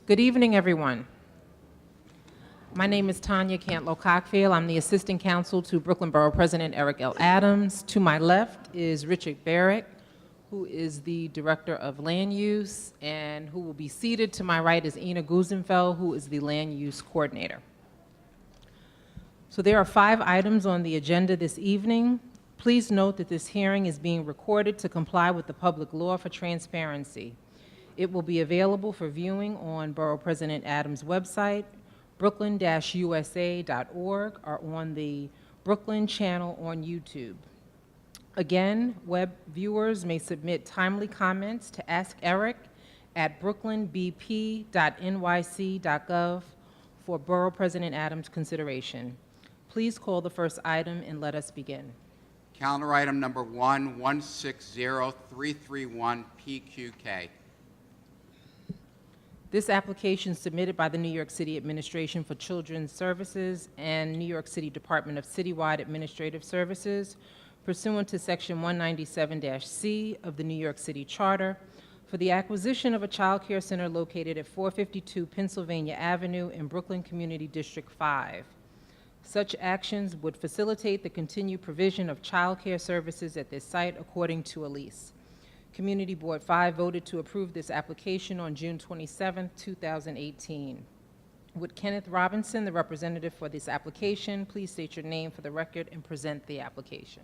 Good evening, everyone. My name is Tanya Cantlow-Cockfield. I'm the Assistant Counsel to Brooklyn Borough President Eric L. Adams. To my left is Richard Barrett, who is the Director of Land Use, and who will be seated to my right is Ina Gusenfeld, who is the Land Use Coordinator. So there are 5 items on the agenda this evening. Please note that this hearing is being recorded to comply with the public law for transparency. It will be available for viewing on Borough President Adams' website, brooklyn-usa.org, or on the Brooklyn channel on YouTube. Again, web viewers may submit timely comments to Ask Eric at brooklynbp.nyc.gov for Borough President Adams' consideration. Please call the first item and let us begin. Calendar item number 160331 PQK. This application submitted by the New York City Administration for Children's Services and New York City Department of Citywide Administrative Services pursuant to Section 197-C of the New York City Charter for the acquisition of a child care center located at 452 Pennsylvania Avenue in Brooklyn Community District 5. Such actions would facilitate the continued provision of child care services at this site according to a lease. Community Board 5 voted to approve this application on June 27, 2018. Would Kenneth Robinson, the representative for this application, please state your name for the record and present the application?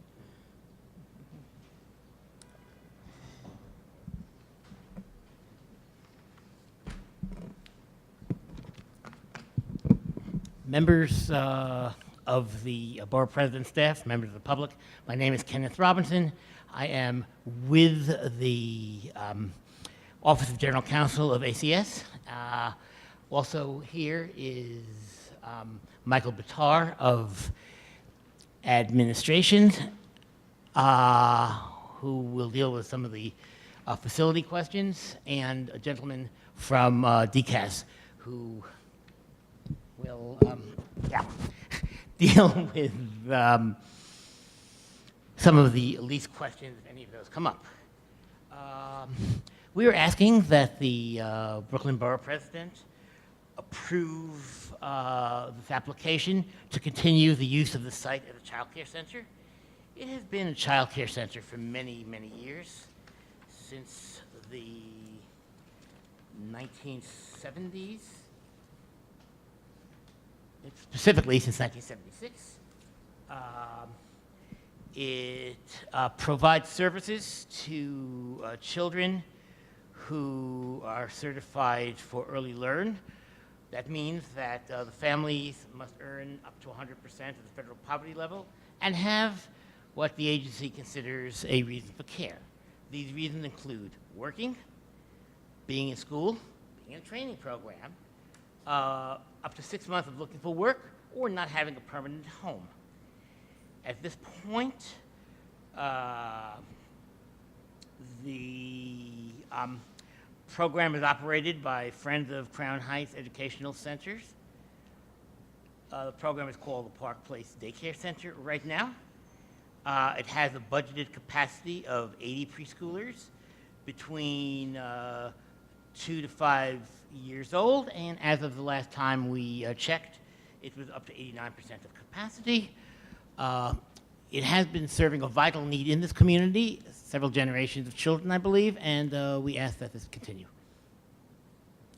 Members of the Borough President staff, members of the public, my name is Kenneth Robinson. I am with the Office of General Counsel of ACS. Also here is Michael Bitar of Administration, who will deal with some of the facility questions, and a gentleman from DCAS who will deal with some of the lease questions, if any of those come up. We are asking that the Brooklyn Borough President approve this application to continue the use of the site as a child care center. It has been a child care center for many, many years, since the 1970s. Specifically since 1976. It provides services to children who are certified for early learn. That means that the families must earn up to 100% of the federal poverty level and have what the agency considers a reason for care. These reasons include working, being in school, being in a training program, up to 6 months of looking for work, or not having a permanent home. At this point, the program is operated by Friends of Crown Heights Educational Centers. The program is called the Park Place Daycare Center right now. It has a budgeted capacity of 80 preschoolers between 2 to 5 years old, and as of the last time we checked, it was up to 89% of capacity. It has been serving a vital need in this community, several generations of children, I believe, and we ask that this continue.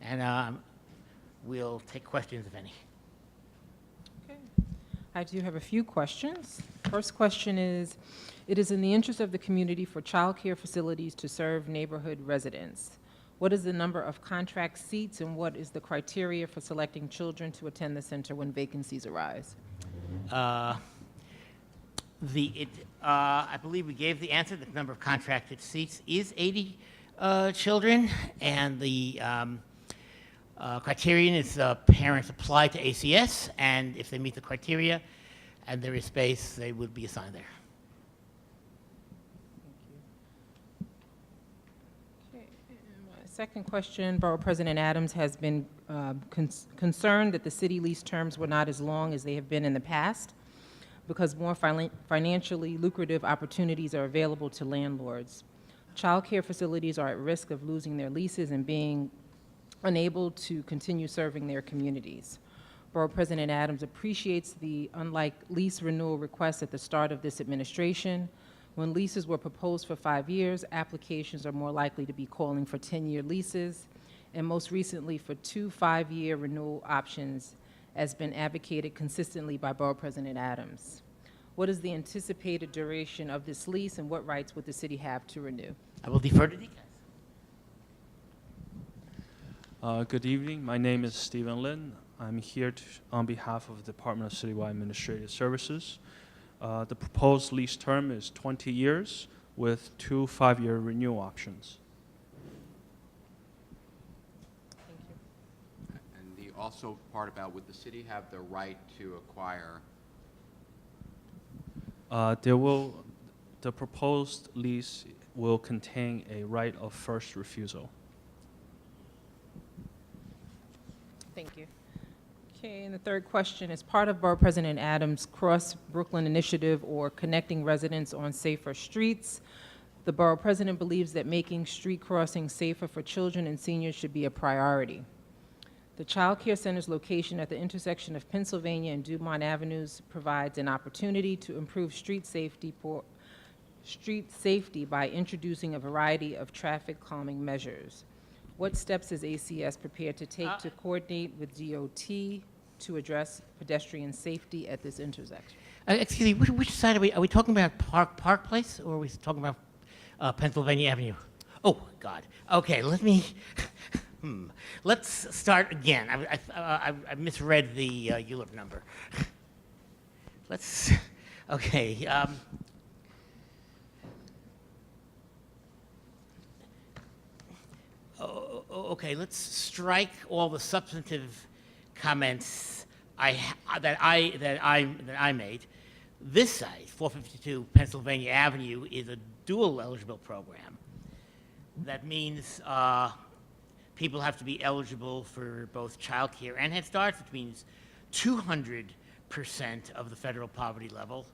And we'll take questions, if any. Okay. I do have a few questions. First question is, it is in the interest of the community for child care facilities to serve neighborhood residents. What is the number of contract seats, and what is the criteria for selecting children to attend the center when vacancies arise? I believe we gave the answer. The number of contracted seats is 80 children, and the criterion is parents apply to ACS, and if they meet the criteria and there is space, they would be assigned there. Second question, Borough President Adams has been concerned that the city lease terms were not as long as they have been in the past because more financially lucrative opportunities are available to landlords. Child care facilities are at risk of losing their leases and being unable to continue serving their communities. Borough President Adams appreciates the unlike lease renewal requests at the start of this administration. When leases were proposed for 5 years, applications are more likely to be calling for 10-year leases, and most recently for 2 5-year renewal options has been advocated consistently by Borough President Adams. What is the anticipated duration of this lease, and what rights would the city have to renew? I will defer to Deacon. Good evening. My name is Stephen Lin. I'm here on behalf of the Department of Citywide Administrative Services. The proposed lease term is 20 years with 2 5-year renewal options. Thank you. And the also part about, would the city have the right to acquire? The proposed lease will contain a right of first refusal. Thank you. Okay, and the third question is part of Borough President Adams' Cross Brooklyn Initiative, or Connecting Residents on Safer Streets. The Borough President believes that making street crossings safer for children and seniors should be a priority. The Child Care Center's location at the intersection of Pennsylvania and Dumont Avenues provides an opportunity to improve street safety by introducing a variety of traffic calming measures. What steps is ACS prepared to take to coordinate with DOT to address pedestrian safety at this intersection? Excuse me, which side are we? Are we talking about Park Place, or are we talking about Pennsylvania Avenue? Oh, God. Okay, let me. Let's start again. I misread the ULURP number. Let's. Okay. Okay, let's strike all the substantive comments that I made. This site, 452 Pennsylvania Avenue, is a dual eligible program. That means people have to be eligible for both child care and Head Start, which means 200% of the federal poverty level.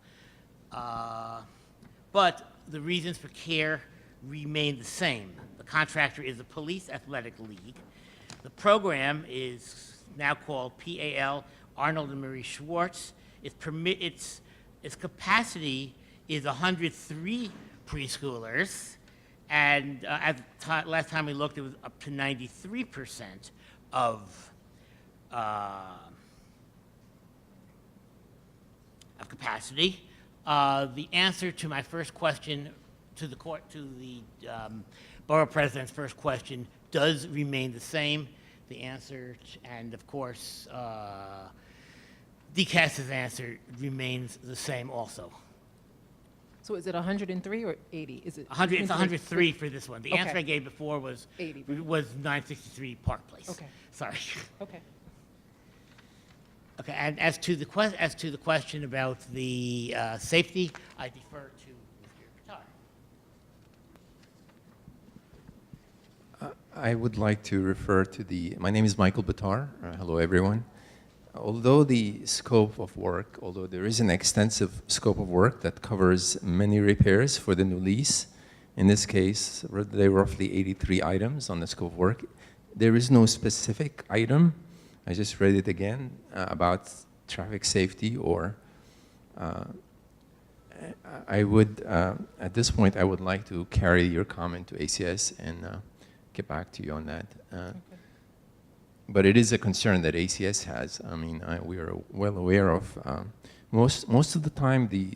But the reasons for care remain the same. The contractor is the Police Athletic League. The program is now called PAL Arnold and Marie Schwartz. Its capacity is 103 preschoolers, and last time we looked, it was up to 93% of capacity. The answer to my first question to the Borough President's first question does remain the same. The answer, and of course, DCAS's answer remains the same also. So is it 103 or 80? Is it 100? It's 103 for this one. The Okay. answer I gave before was 80. was 963 Park Place. Okay. Sorry. Okay. Okay. And as to the question about the safety, I defer to Mr. Batar. I would like to refer to my name is Michael Batar. Hello, everyone. Although there is an extensive scope of work that covers many repairs for the new lease, in this case, there are roughly 83 items on the scope of work. There is no specific item. I just read it again about traffic safety, or I would, at this point, I would like to carry your comment to ACS and get back to you on that. Okay. But it is a concern that ACS has. I mean, we are well aware of. Most of the time, the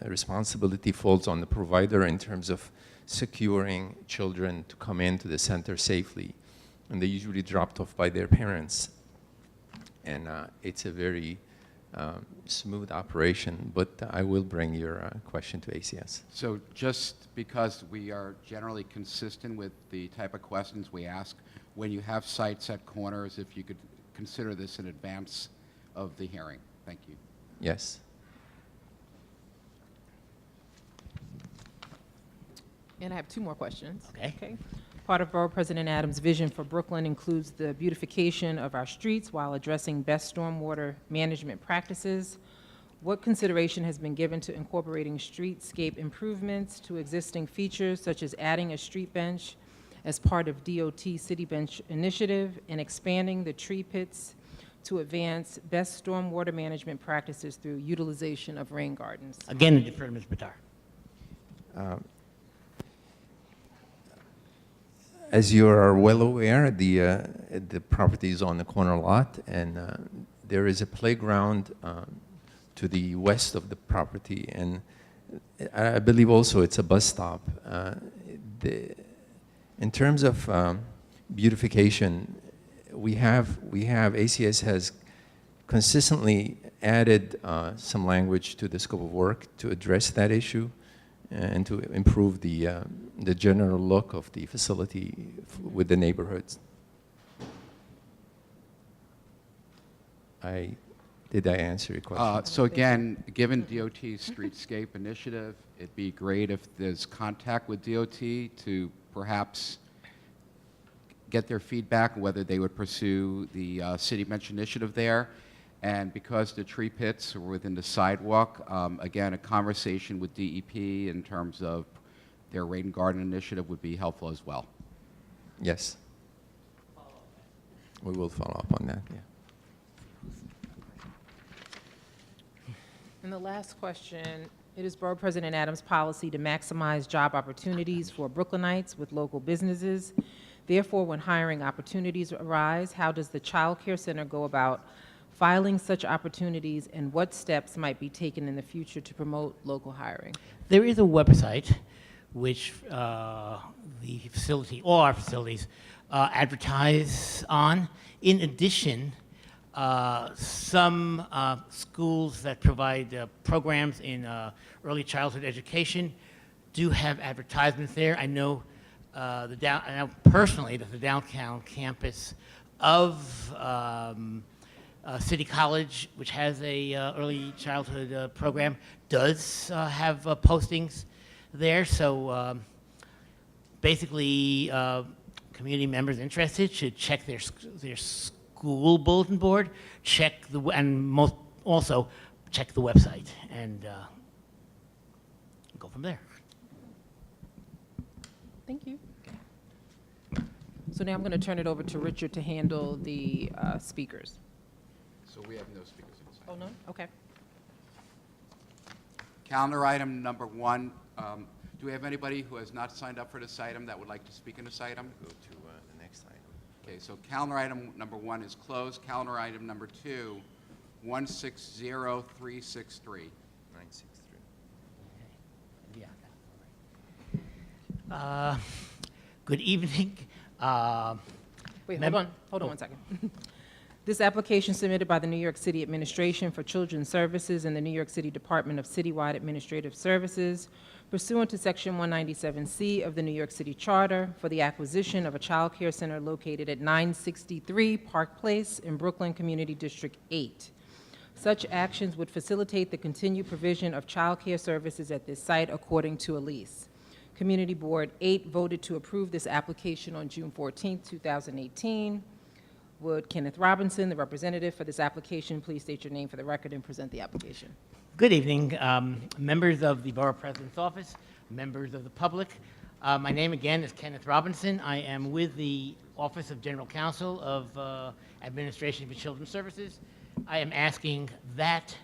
responsibility falls on the provider in terms of securing children to come into the center safely, and they're usually dropped off by their parents. And it's a very smooth operation, but I will bring your question to ACS. So just because we are generally consistent with the type of questions we ask, when you have sites at corners, if you could consider this in advance of the hearing. Thank you. Yes. And I have 2 more questions. Okay. Part of Borough President Adams' vision for Brooklyn includes the beautification of our streets while addressing best stormwater management practices. What consideration has been given to incorporating streetscape improvements to existing features, such as adding a street bench as part of DOT City Bench Initiative and expanding the tree pits to advance best stormwater management practices through utilization of rain gardens. Again, I defer to Ms. Bitar. As you are well aware, the property is on the corner lot, and there is a playground to the west of the property, and I believe also it's a bus stop. In terms of beautification, ACS has consistently added some language to the scope of work to address that issue and to improve the general look of the facility with the neighborhoods. Did I answer your question? So again, given DOT's Streetscape initiative, it'd be great if there's contact with DOT to perhaps get their feedback whether they would pursue the City Bench initiative there. And because the tree pits are within the sidewalk, again, a conversation with DEP in terms of their rain garden initiative would be helpful as well. Yes. We will follow up on that, yeah. And the last question, it is Borough President Adams' policy to maximize job opportunities for Brooklynites with local businesses. Therefore, when hiring opportunities arise, how does the Child Care Center go about filing such opportunities, and what steps might be taken in the future to promote local hiring? There is a website which the facility, all our facilities, advertise on. In addition, some schools that provide programs in early childhood education do have advertisements there. I know I know personally that the downtown campus of City College, which has a early childhood program, does have postings there. So basically, community members interested should check their school bulletin board, also check the website, and go from there. Thank you. So now I'm going to turn it over to Richard to handle the speakers. So we have no speakers on this Oh, no? Okay. Calendar item number 1. Do we have anybody who has not signed up for this item that would like to speak on this item? Go to the next item. Okay, so calendar item number 1 is closed. Calendar item number 2, 160363. 963. Yeah. Good evening. Wait, Mem- hold on 1 second. This application submitted by the New York City Administration for Children's Services and the New York City Department of Citywide Administrative Services pursuant to Section 197C of the New York City Charter for the acquisition of a child care center located at 963 Park Place in Brooklyn Community District 8. Such actions would facilitate the continued provision of child care services at this site according to a lease. Community Board 8 voted to approve this application on June 14, 2018. Would Kenneth Robinson, the representative for this application, please state your name for the record and present the application? Good evening, members of the Borough President's Office, members of the public. My name again is Kenneth Robinson. I am with the Office of General Counsel of Administration for Children's Services. I am asking that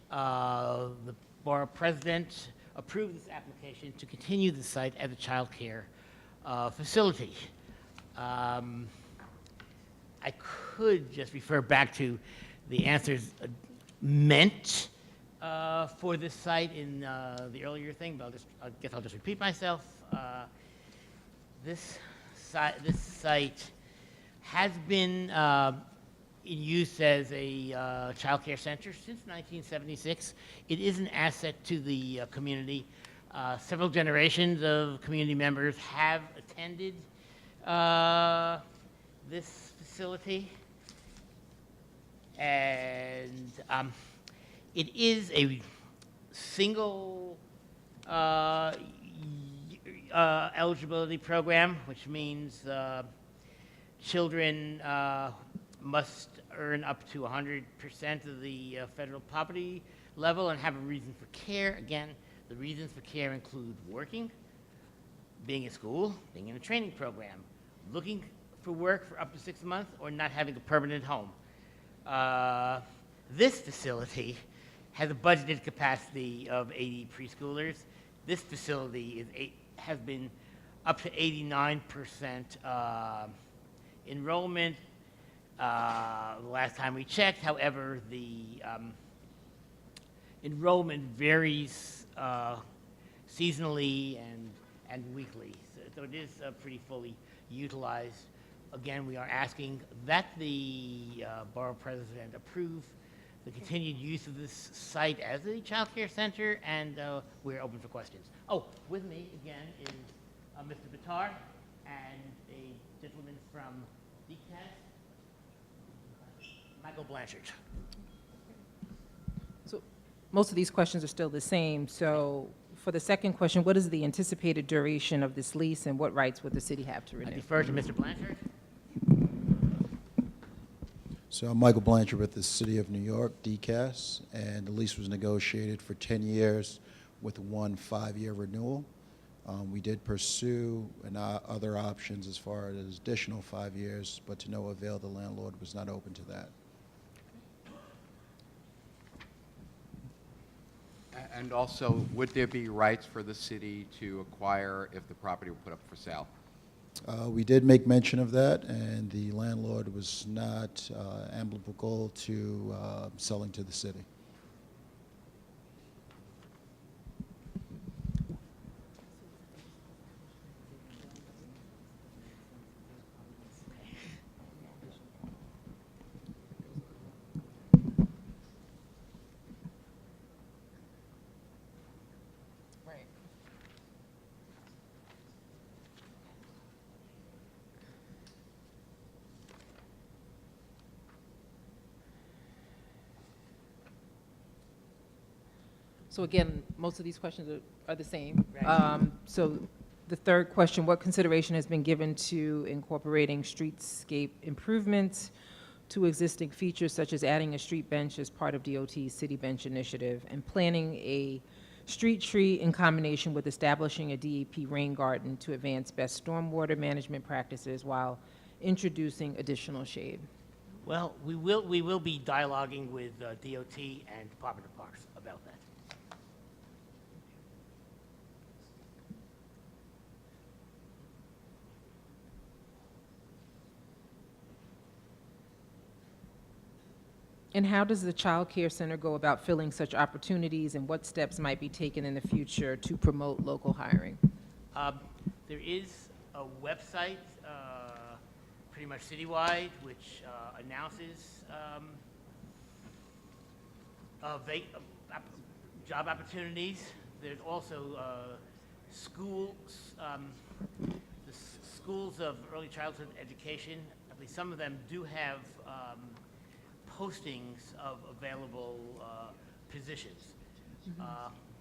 the Borough President approve this application to continue the site as a child care facility. I could just refer back to the answers meant for this site in the earlier thing, but I guess I'll just repeat myself. This site has been in use as a child care center since 1976. It is an asset to the community. Several generations of community members have attended this facility, and it is a single eligibility program, which means children must earn up to 100% of the federal poverty level and have a reason for care. Again, the reasons for care include working, being in school, being in a training program, looking for work for up to 6 months, or not having a permanent home. This facility has a budgeted capacity of 80 preschoolers. This facility has been up to 89% enrollment. The last time we checked, however, the enrollment varies seasonally and weekly. So it is pretty fully utilized. Again, we are asking that the Borough President approve the continued use of this site as a child care center, and we're open for questions. Oh, with me again is Mr. Bitar and a gentleman from DCAS, Michael Blanchard. So most of these questions are still the same. So for the second question, what is the anticipated duration of this lease, and what rights would the city have to I renew? defer to Mr. Blanchard. So I'm Michael Blanchard with the City of New York, DCAS, and the lease was negotiated for 10 years with one 5-year renewal. We did pursue other options as far as additional 5 years, but to no avail, the landlord was not open to that. And also, would there be rights for the city to acquire if the property were put up for sale? We did make mention of that, and the landlord was not amenable to selling to the city. Right. So again, most of these questions are the same. Right. So the third question, what consideration has been given to incorporating streetscape improvements to existing features such as adding a street bench as part of DOT's City Bench initiative and planning a street tree in combination with establishing a DEP rain garden to advance best stormwater management practices while introducing additional shade? Well, we will be dialoguing with DOT and Department of Parks about that. And how does the child care center go about filling such opportunities, and what steps might be taken in the future to promote local hiring? There is a website, pretty much citywide, which announces job opportunities. There's also schools, the schools of early childhood education. At least some of them do have postings of available positions.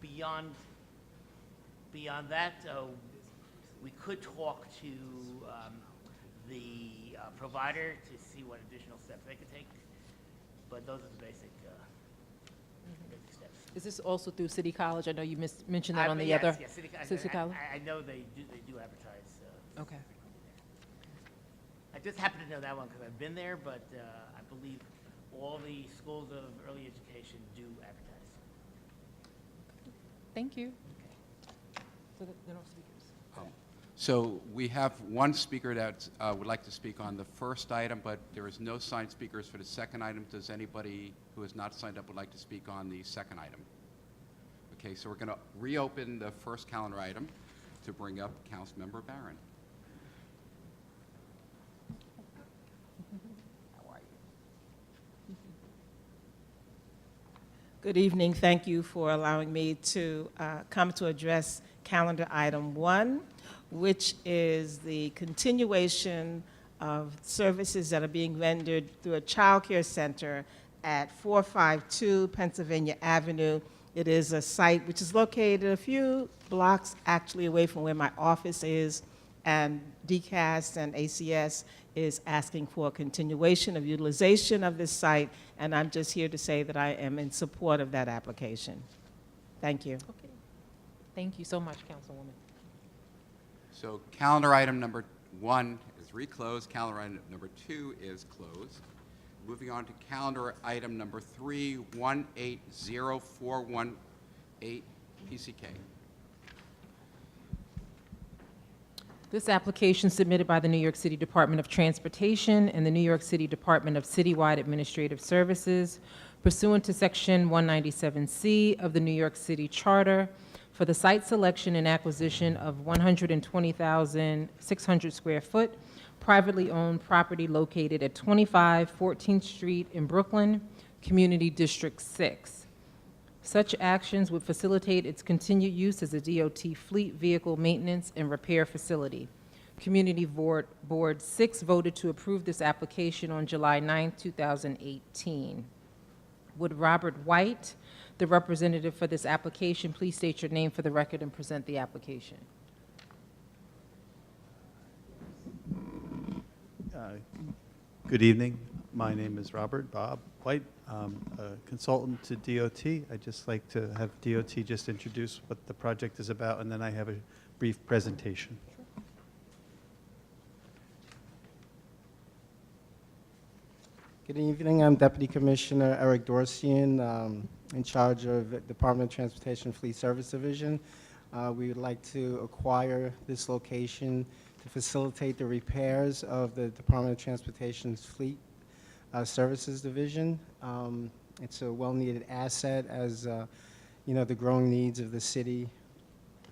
Beyond that, we could talk to the provider to see what additional steps they could take, but those are the basic steps. Is this also through City College? I know you mentioned that on the Yes, other. yes, City College? I know they do advertise. Okay. I just happen to know that one because I've been there, but I believe all the schools of early education do advertise. Thank you. So there are no speakers. So we have one speaker that would like to speak on the first item, but there is no signed speakers for the second item. Does anybody who has not signed up would like to speak on the second item? Okay, so we're going to reopen the first calendar item to bring up Councilmember Barron. Good evening. Thank you for allowing me to come to address calendar item 1, which is the continuation of services that are being rendered through a child care center at 452 Pennsylvania Avenue. It is a site which is located a few blocks actually away from where my office is, and DCAS and ACS is asking for a continuation of utilization of this site, and I'm just here to say that I am in support of that application. Thank you. Okay. Thank you so much, Councilwoman. So calendar item number 1 is reclosed. Calendar item number 2 is closed. Moving on to calendar item number 3, 180418 PCK. This application submitted by the New York City Department of Transportation and the New York City Department of Citywide Administrative Services pursuant to Section 197C of the New York City Charter for the site selection and acquisition of 120,600 square foot privately owned property located at 25 14th Street in Brooklyn, Community District 6. Such actions would facilitate its continued use as a DOT fleet vehicle maintenance and repair facility. Community Board 6 voted to approve this application on July 9, 2018. Would Robert White, the representative for this application, please state your name for the record and present the application? Good evening. My name is Bob White. I'm a consultant to DOT. I'd just like to have DOT just introduce what the project is about, and then I have a brief presentation. Good evening. I'm Deputy Commissioner Eric Dorsian, in charge of the Department of Transportation Fleet Service Division. We would like to acquire this location to facilitate the repairs of the Department of Transportation's Fleet Services Division. It's a well-needed asset as, the growing needs of the city,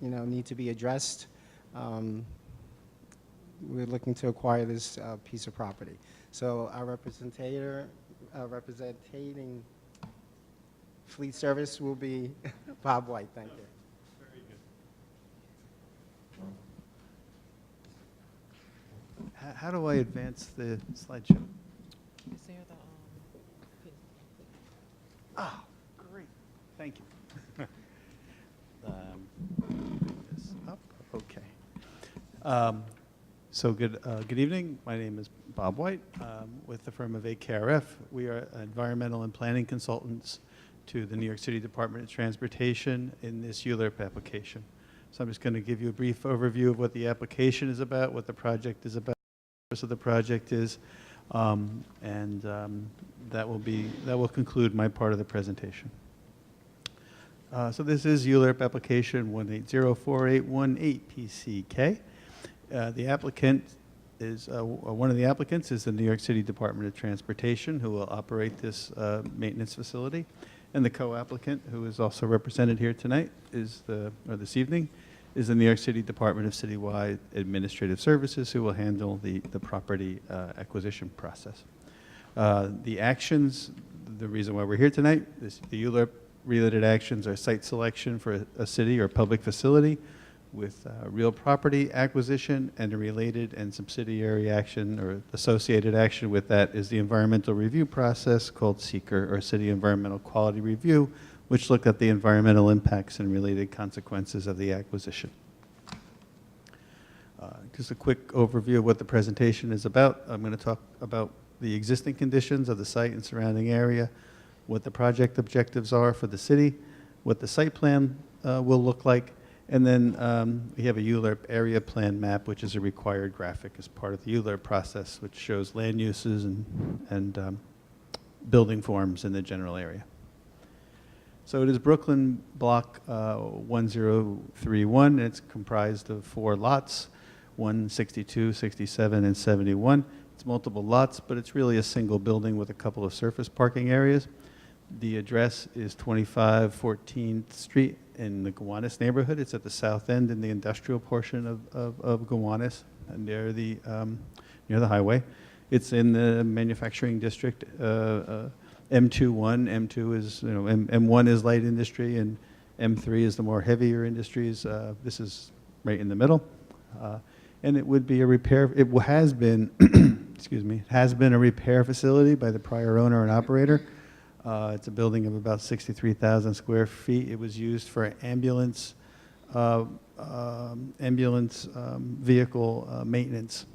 need to be addressed. We're looking to acquire this piece of property. So our representing Fleet Service will be Bob White. Thank you. Very good. How do I advance the slideshow? Oh, great. Thank you. Bring this up. Okay. So good evening. My name is Bob White with the firm of AKRF. We are environmental and planning consultants to the New York City Department of Transportation in this ULURP application. So I'm just going to give you a brief overview of what the application is about, what the project is about, what the purpose of the project is, that will conclude my part of the presentation. So this is ULURP application 1804818 PCK. The applicant is, one of the applicants is the New York City Department of Transportation, who will operate this maintenance facility. And the co-applicant, who is also represented here tonight, or this evening, is the New York City Department of Citywide Administrative Services, who will handle the property acquisition process. The actions, the reason why we're here tonight, the ULURP related actions are site selection for a city or public facility with real property acquisition, and a related and subsidiary action or associated action with that is the environmental review process called SEQR, or City Environmental Quality Review, which looked at the environmental impacts and related consequences of the acquisition. Just a quick overview of what the presentation is about. I'm going to talk about the existing conditions of the site and surrounding area, what the project objectives are for the city, what the site plan will look like, and then we have a ULURP area plan map, which is a required graphic as part of the ULURP process, which shows land uses and building forms in the general area. So it is Brooklyn Block 1031. It's comprised of 4 lots, 162, 67, and 71. It's multiple lots, but it's really a single building with a couple of surface parking areas. The address is 25 14th Street in the Gowanus neighborhood. It's at the south end in the industrial portion of Gowanus, and near the highway. It's in the manufacturing district. M21, M2 is, M1 is light industry, and M3 is the more heavier industries. This is right in the middle. And it would be a repair, it has been, excuse me, has been a repair facility by the prior owner and operator. It's a building of about 63,000 square feet. It was used for ambulance vehicle maintenance.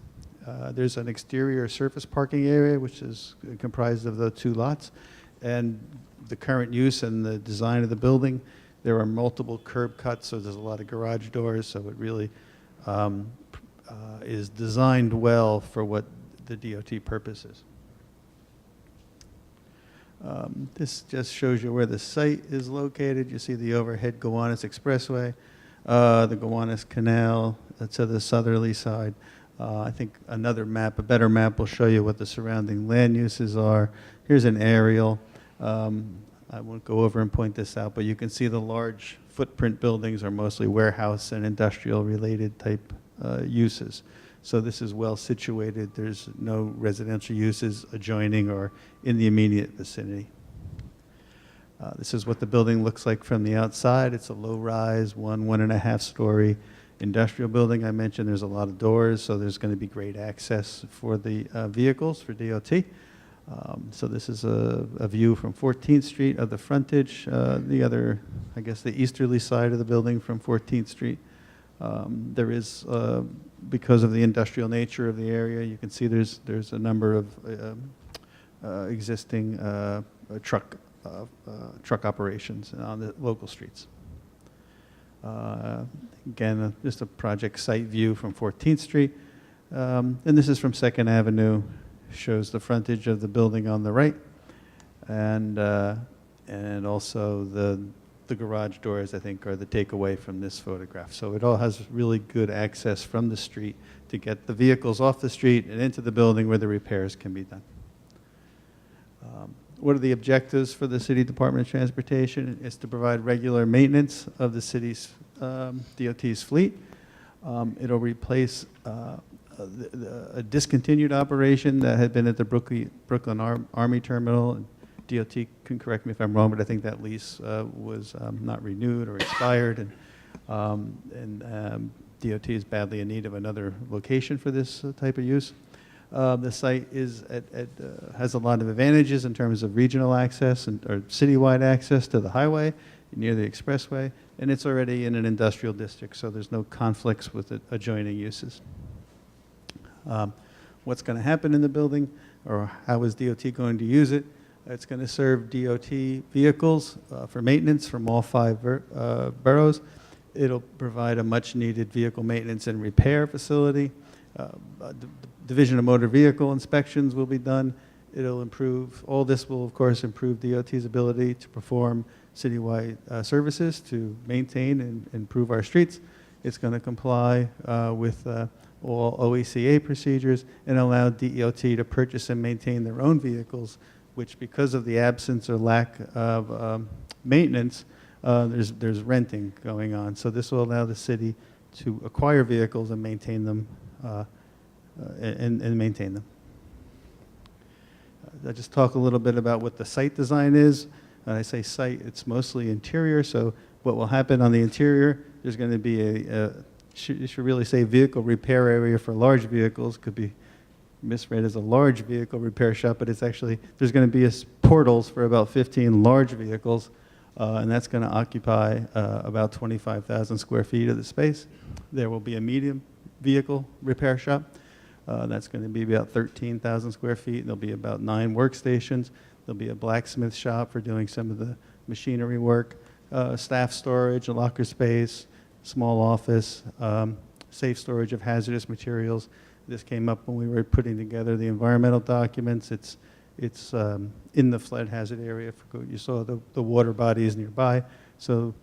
There's an exterior surface parking area, which is comprised of the 2 lots. And the current use and the design of the building, there are multiple curb cuts, so there's a lot of garage doors, so it really is designed well for what the DOT purpose is. This just shows you where the site is located. You see the overhead Gowanus Expressway, the Gowanus Canal to the southerly side. I think another map, a better map, will show you what the surrounding land uses are. Here's an aerial. I won't go over and point this out, but you can see the large footprint buildings are mostly warehouse and industrial related type uses. So this is well situated. There's no residential uses adjoining or in the immediate vicinity. This is what the building looks like from the outside. It's a low-rise, 1.5 story industrial building. I mentioned there's a lot of doors, so there's going to be great access for the vehicles for DOT. So this is a view from 14th Street of the frontage. The other, I guess, the easterly side of the building from 14th Street. There is, because of the industrial nature of the area, you can see there's a number of existing truck operations on the local streets. Again, just a project site view from 14th Street. And this is from 2nd Avenue. Shows the frontage of the building on the right, and also the garage doors, I think, are the takeaway from this photograph. So it all has really good access from the street to get the vehicles off the street and into the building where the repairs can be done. What are the objectives for the City Department of Transportation? It's to provide regular maintenance of the city's DOT's fleet. It'll replace a discontinued operation that had been at the Brooklyn Army Terminal. And DOT can correct me if I'm wrong, but I think that lease was not renewed or expired, and DOT is badly in need of another location for this type of use. The site is has a lot of advantages in terms of regional access or citywide access to the highway near the expressway, and it's already in an industrial district, so there's no conflicts with the adjoining uses. What's going to happen in the building, or how is DOT going to use it? It's going to serve DOT vehicles for maintenance from all 5 boroughs. It'll provide a much-needed vehicle maintenance and repair facility. Division of Motor Vehicle inspections will be done. It'll improve, all this will, of course, improve DOT's ability to perform citywide services to maintain and improve our streets. It's going to comply with all OECA procedures and allow DOT to purchase and maintain their own vehicles, which, because of the absence or lack of maintenance, there's renting going on. So this will allow the city to acquire vehicles and maintain them, and maintain them. I'll just talk a little bit about what the site design is. When I say site, it's mostly interior. So what will happen on the interior, there's going to be you should really say vehicle repair area for large vehicles. Could be misread as a large vehicle repair shop, but it's actually, there's going to be portals for about 15 large vehicles, and that's going to occupy about 25,000 square feet of the space. There will be a medium vehicle repair shop. That's going to be about 13,000 square feet. There'll be about 9 workstations. There'll be a blacksmith shop for doing some of the machinery work, staff storage, a locker space, small office, safe storage of hazardous materials. This came up when we were putting together the environmental documents. It's in the flood hazard area. You saw the water bodies nearby. So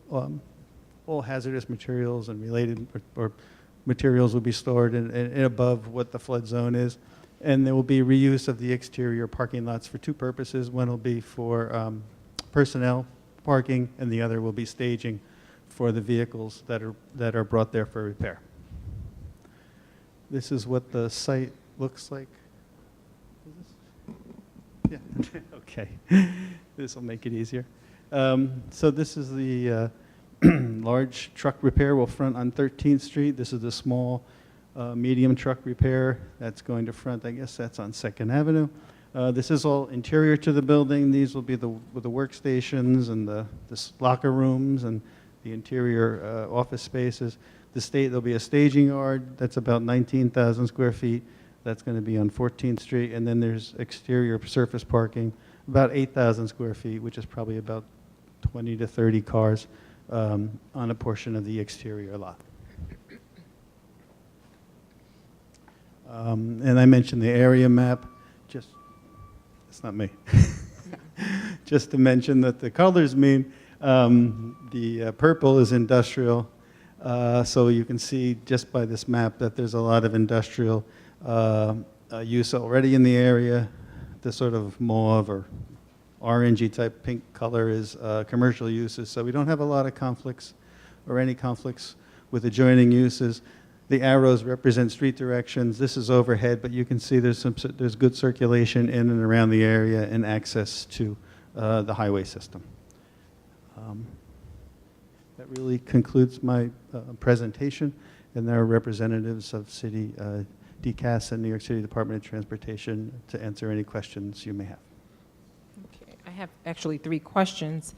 all hazardous materials and related or materials will be stored in above what the flood zone is. And there will be reuse of the exterior parking lots for 2 purposes. One will be for personnel parking, and the other will be staging for the vehicles that are brought there for repair. This is what the site looks like. Yeah, okay. This will make it easier. So this is the large truck repair will front on 13th Street. This is the small, medium truck repair that's going to front, I guess that's on 2nd Avenue. This is all interior to the building. These will be the workstations and the locker rooms and the interior office spaces. There'll be a staging yard that's about 19,000 square feet. That's going to be on 14th Street. And then there's exterior surface parking, about 8,000 square feet, which is probably about 20 to 30 cars on a portion of the exterior lot. And I mentioned the area map, just, it's not me. Just to mention that the colors mean the purple is industrial. So you can see just by this map that there's a lot of industrial use already in the area. The sort of mauve or orangey type pink color is commercial uses. So we don't have a lot of conflicts or any conflicts with adjoining uses. The arrows represent street directions. This is overhead, but you can see there's good circulation in and around the area and access to the highway system. That really concludes my presentation, and there are representatives of City DCAS and New York City Department of Transportation to answer any questions you may have. Okay, I have actually 3 questions.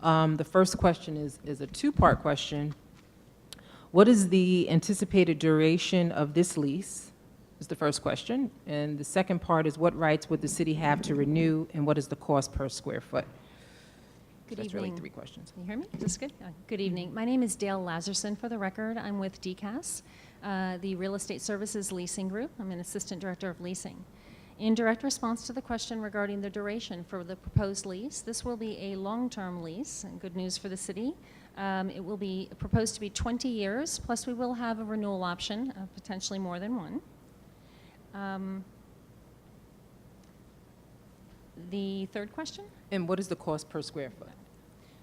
The first question is a 2-part question. What is the anticipated duration of this lease? Is the first question. And the second part is what rights would the city have to renew, and what is the cost per square foot? Good That's evening. really 3 questions. Can you hear me? Is this good? Good evening. My name is Dale Lazarson, for the record. I'm with DCAS, the Real Estate Services Leasing Group. I'm an Assistant Director of Leasing. In direct response to the question regarding the duration for the proposed lease, this will be a long-term lease, and good news for the city. It will be proposed to be 20 years, plus we will have a renewal option, potentially more than one. The third question? And what is the cost per square foot?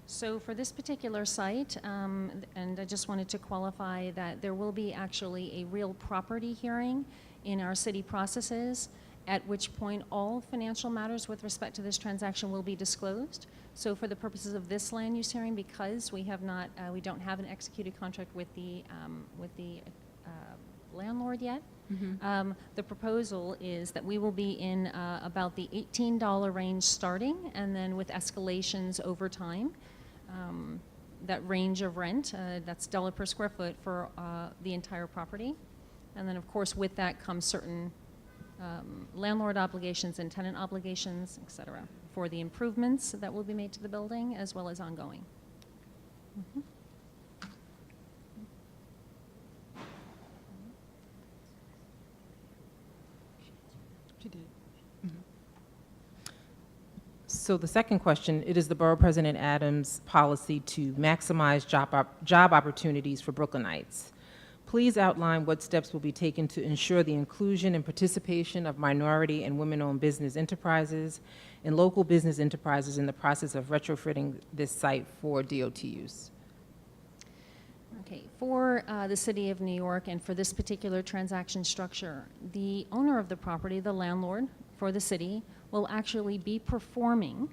So for this particular site, and I just wanted to qualify that there will be actually a real property hearing in our city processes, at which point all financial matters with respect to this transaction will be disclosed. So for the purposes of this land use hearing, because we have not, we don't have an executed contract with the landlord yet, the proposal is that we will be in about the $18 range starting, and then with escalations over time. That range of rent, that's dollar per square foot for the entire property. And then, of course, with that comes certain landlord obligations and tenant obligations, et cetera, for the improvements that will be made to the building, as well as ongoing. So the second question, it is the Borough President Adams' policy to maximize job opportunities for Brooklynites. Please outline what steps will be taken to ensure the inclusion and participation of minority and women-owned business enterprises and local business enterprises in the process of retrofitting this site for DOT use. Okay, for the City of New York and for this particular transaction structure, the owner of the property, the landlord for the city, will actually be performing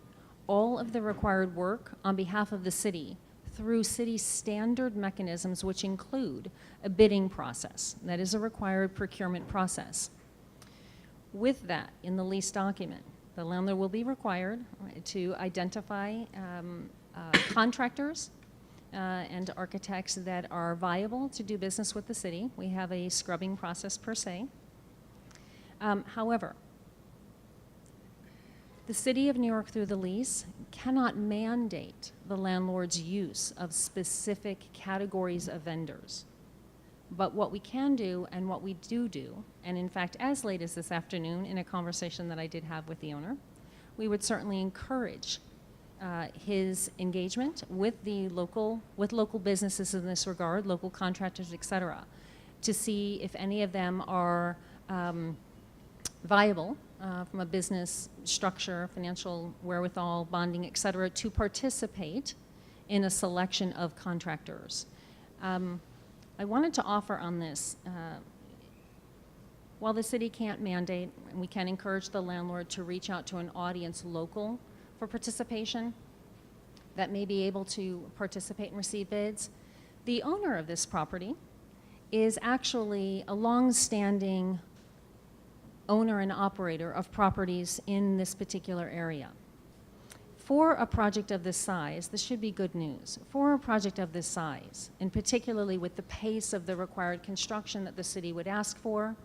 all of the required work on behalf of the city through city standard mechanisms, which include a bidding process. That is a required procurement process. With that, in the lease document, the landlord will be required to identify contractors and architects that are viable to do business with the city. We have a scrubbing process per se. However, the City of New York, through the lease, cannot mandate the landlord's use of specific categories of vendors. But what we can do, and what we do, and in fact, as late as this afternoon in a conversation that I did have with the owner, we would certainly encourage his engagement with local businesses in this regard, local contractors, et cetera, to see if any of them are viable from a business structure, financial wherewithal, bonding, et cetera, to participate in a selection of contractors. I wanted to offer on this, while the city can't mandate, and we can encourage the landlord to reach out to an audience local for participation that may be able to participate and receive bids, the owner of this property is actually a long-standing owner and operator of properties in this particular area. For a project of this size, this should be good news. For a project of this size, and particularly with the pace of the required construction that the city would ask for,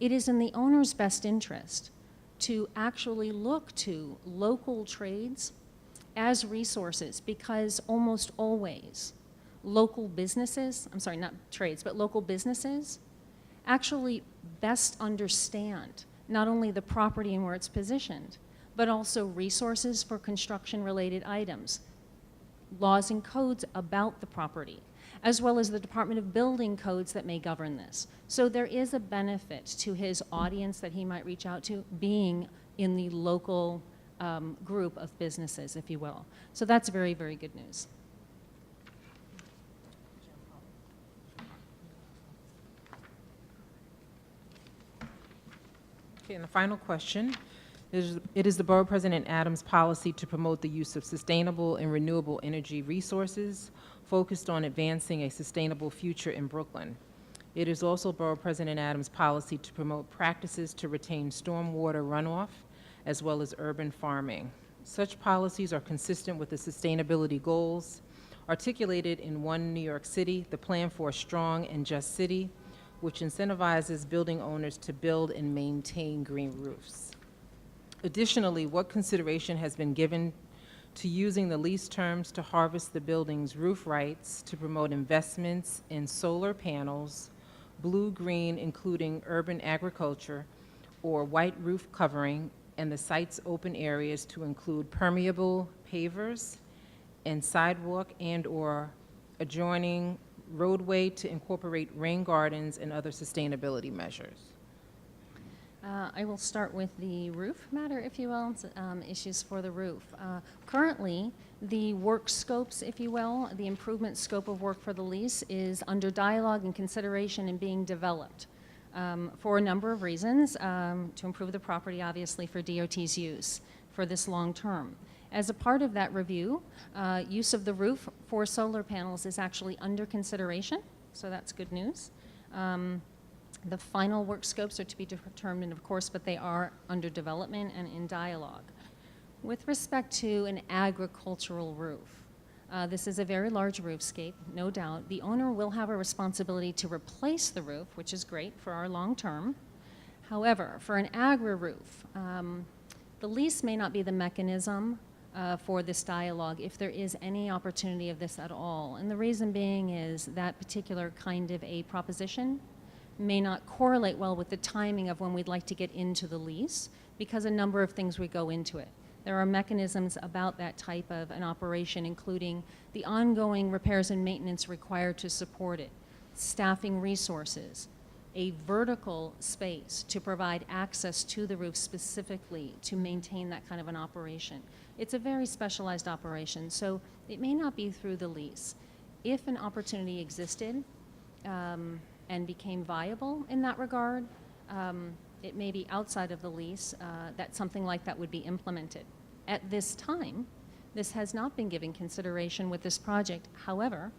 it is in the owner's best interest to actually look to local trades as resources, because almost always local businesses, I'm sorry, not trades, but local businesses actually best understand not only the property and where it's positioned, but also resources for construction-related items, laws and codes about the property, as well as the Department of Building codes that may govern this. So there is a benefit to his audience that he might reach out to being in the local group of businesses, if you will. So that's very, very good news. Okay, and the final question is, it is the Borough President Adams' policy to promote the use of sustainable and renewable energy resources focused on advancing a sustainable future in Brooklyn. It is also Borough President Adams' policy to promote practices to retain stormwater runoff as well as urban farming. Such policies are consistent with the sustainability goals articulated in One New York City, the Plan for a Strong and Just City, which incentivizes building owners to build and maintain green roofs. Additionally, what consideration has been given to using the lease terms to harvest the building's roof rights to promote investments in solar panels, blue-green, including urban agriculture, or white roof covering, and the site's open areas to include permeable pavers and sidewalk and/or adjoining roadway to incorporate rain gardens and other sustainability measures? I will start with the roof matter, if you will, issues for the roof. Currently, the work scopes, if you will, the improvement scope of work for the lease is under dialogue and consideration and being developed for a number of reasons, to improve the property, obviously, for DOT's use for this long term. As a part of that review, use of the roof for solar panels is actually under consideration, so that's good news. The final work scopes are to be determined, of course, but they are under development and in dialogue. With respect to an agricultural roof, this is a very large roofscape, no doubt. The owner will have a responsibility to replace the roof, which is great for our long term. However, for an agri-roof, the lease may not be the mechanism for this dialogue if there is any opportunity of this at all. And the reason being is that particular kind of a proposition may not correlate well with the timing of when we'd like to get into the lease, because a number of things would go into it. There are mechanisms about that type of an operation, including the ongoing repairs and maintenance required to support it, staffing resources, a vertical space to provide access to the roof specifically to maintain that kind of an operation. It's a very specialized operation, so it may not be through the lease. If an opportunity existed, and became viable in that regard, it may be outside of the lease that something like that would be implemented. At this time, this has not been given consideration with this project. However,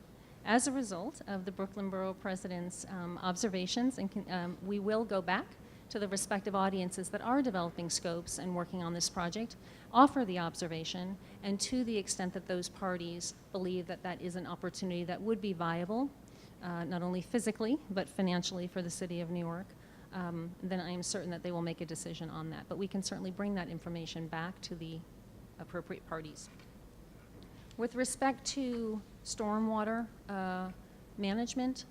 as a result of the Brooklyn Borough President's observations, and we will go back to the respective audiences that are developing scopes and working on this project, offer the observation, and to the extent that those parties believe that that is an opportunity that would be viable, not only physically, but financially for the City of New York, then I am certain that they will make a decision on that. But we can certainly bring that information back to the appropriate parties. With respect to stormwater management,